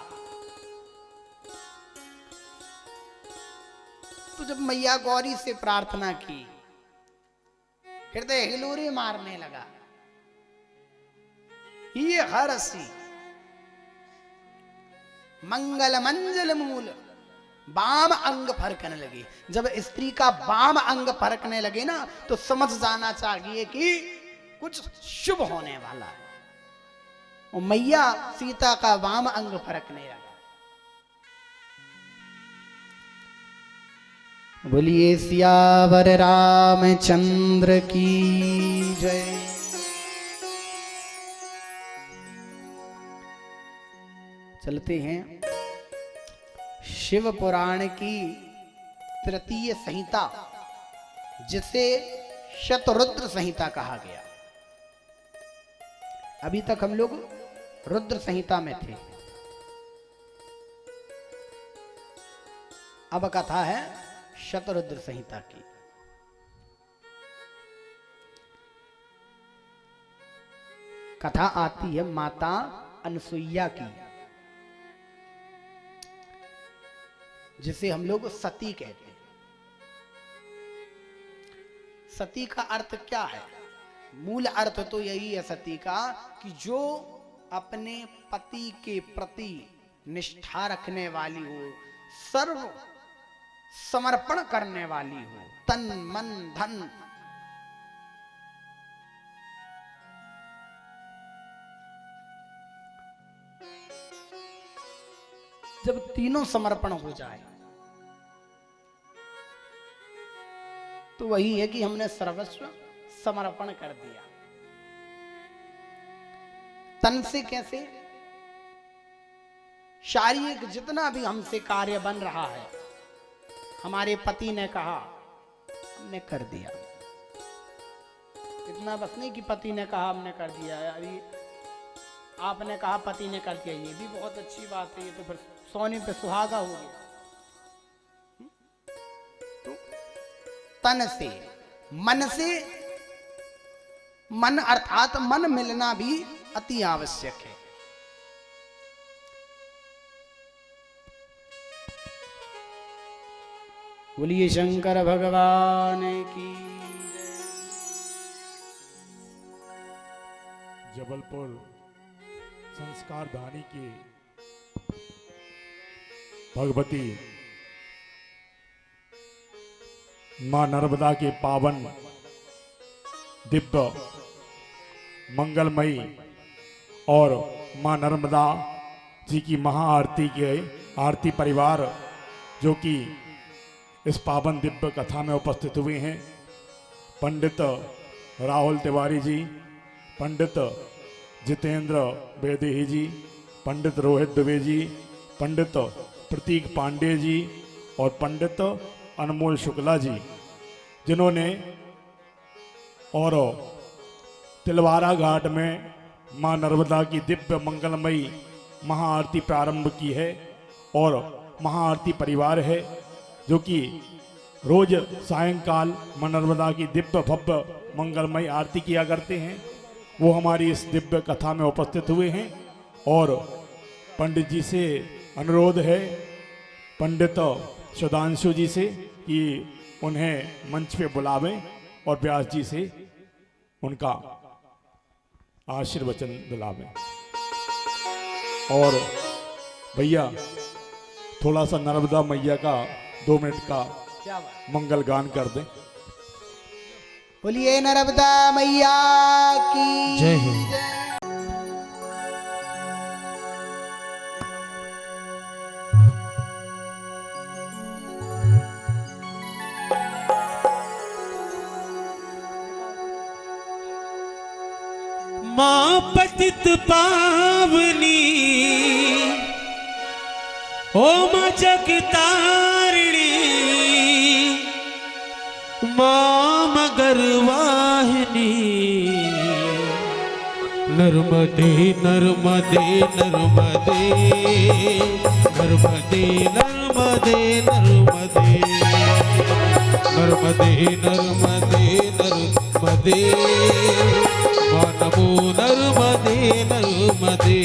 तो जब मैया गौरी से प्रार्थना की, हृदय हिलोरे मारने लगा। ये हरसी मंगल मंजल मूल, बाम अंग फरकने लगे। जब स्त्री का बाम अंग फरकने लगे ना तो समझ जाना चाहिए कि कुछ शुभ होने वाला है। और मैया सीता का बाम अंग फरकने लगा। बोलिए सियावर रामचंद्र की जय। चलते हैं शिव पुराण की तृतीय संहिता, जिसे शतरुद्र संहिता कहा गया। अभी तक हम लोग रुद्र संहिता में थे। अब कथा है शतरुद्र संहिता की। कथा आती है माता अनसुईया की, जिसे हम लोग सती कहते हैं। सती का अर्थ क्या है? मूल अर्थ तो यही है सती का कि जो अपने पति के प्रति निष्ठा रखने वाली हो, सर्व समर्पण करने वाली हो, तन मन धन। जब तीनों समर्पण हो जाए तो वही है कि हमने सर्वस्व समर्पण कर दिया। तन से कैसे? शारीरिक जितना भी हमसे कार्य बन रहा है, हमारे पति ने कहा हमने कर दिया। इतना बस नहीं कि पति ने कहा हमने कर दिया है, अभी आपने कहा पति ने कर दिया, ये भी बहुत अच्छी बात है। ये तो फिर सोने पे सुहागा हो गया। तो तन से, मन से, मन अर्थात मन मिलना भी अति आवश्यक है। बोलिए शंकर भगवान की। जबलपुर संस्कार धानी की भगवती मां नर्मदा के पावन दिव्य मंगलमयी और मां नर्मदा जी की महाआरती के आरती परिवार जो कि इस पावन दिव्य कथा में उपस्थित हुए हैं, पंडित राहुल तिवारी जी, पंडित जितेंद्र बेदेही जी, पंडित रोहित दुबे जी, पंडित प्रतीक पांडे जी और पंडित अनमोल शुक्ला जी, जिन्होंने और तिलवारा घाट में मां नर्मदा की दिव्य मंगलमयी महाआरती प्रारंभ की है। और महाआरती परिवार है जो कि रोज सायंकाल मां नर्मदा की दिव्य भव्य मंगलमयी आरती किया करते हैं। वो हमारी इस दिव्य कथा में उपस्थित हुए हैं और पंडित जी से अनुरोध है, पंडित सुधांशु जी से, कि उन्हें मंच पे बुलावें और व्यास जी से उनका आशीर्वचन दिलावें। और भैया थोड़ा सा नर्मदा मैया का 2 मिनट का मंगल गान कर दें। बोलिए नर्मदा मैया की जय हिंद। मां पतित पावनी ओ मां जगतारिणी, मां मगर वाहिनी, नर्मदे नर्मदे नर्मदे नर्मदे नर्मदे नर्मदे नर्मदे नर्मदे नर्मदे, नमो नर्मदे नर्मदे।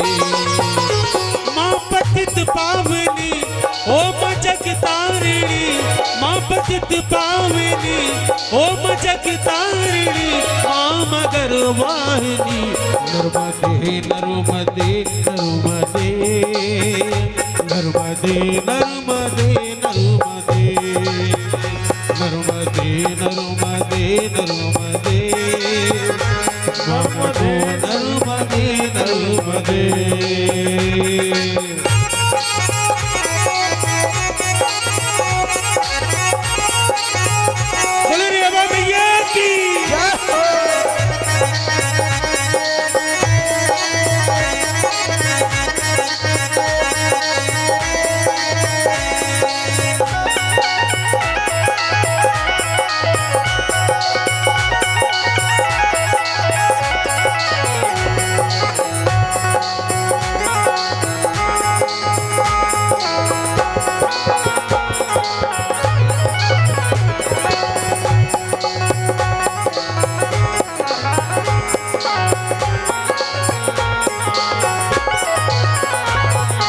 मां पतित पावनी ओ मां जगतारिणी, मां पतित पावनी ओ मां जगतारिणी, मां मगर वाहिनी, नर्मदे नर्मदे नर्मदे नर्मदे नर्मदे नर्मदे नर्मदे नर्मदे नर्मदे नर्मदे नर्मदे नर्मदे।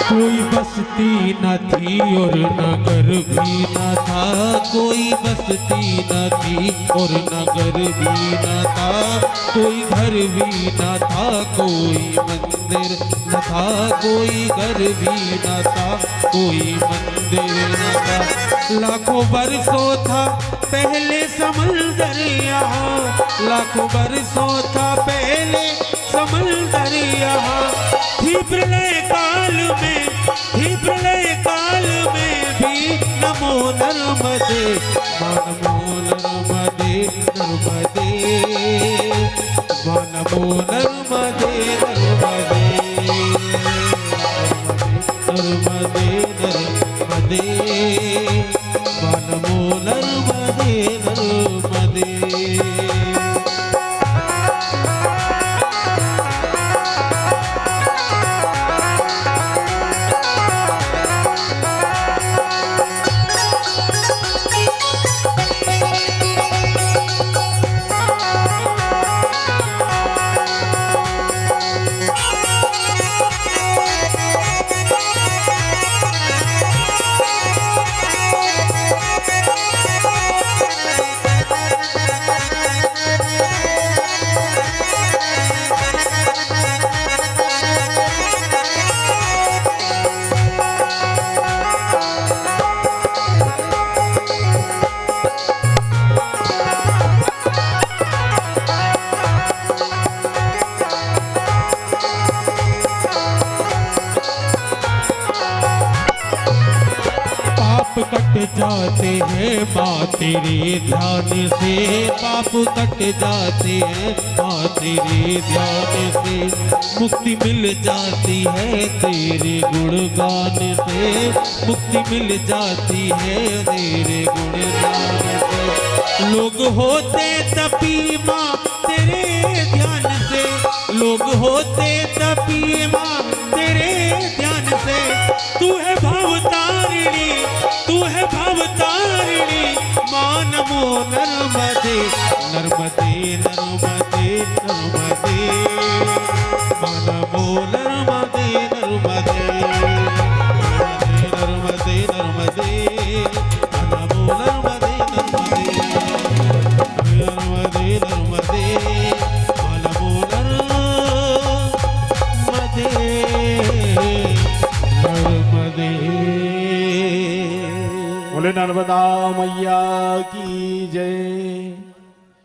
कोई बस्ती न थी और नगर भी न था, कोई बस्ती न थी और नगर भी न था, कोई घर भी न था, कोई मंदिर न था, कोई घर भी न था, कोई मंदिर न था। लाखों बरसों था पहले समंदर यहाँ, लाखों बरसों था पहले समंदर यहाँ। थी प्रलय काल में, थी प्रलय काल में भी नमो नर्मदे, नमो नर्मदे नर्मदे, नमो नर्मदे नर्मदे, नर्मदे नर्मदे, नमो नर्मदे नर्मदे। कट जाते हैं माँ तेरे ध्यान से, पाप कट जाते हैं माँ तेरे ध्यान से, मुक्ति मिल जाती है तेरे गुणगान से, मुक्ति मिल जाती है तेरे गुणगान से। लोग होते तपी माँ तेरे ध्यान से, लोग होते तपी माँ तेरे ध्यान से। तू है भवतारिणी, तू है भवतारिणी माँ नमो नर्मदे, नर्मदे नर्मदे नर्मदे, माँ नमो नर्मदे नर्मदे, नर्मदे नर्मदे, माँ नमो नर्मदे नर्मदे, नर्मदे नर्मदे, माँ नमो नर्मदे नर्मदे। बोले नर्मदा मैया की जय।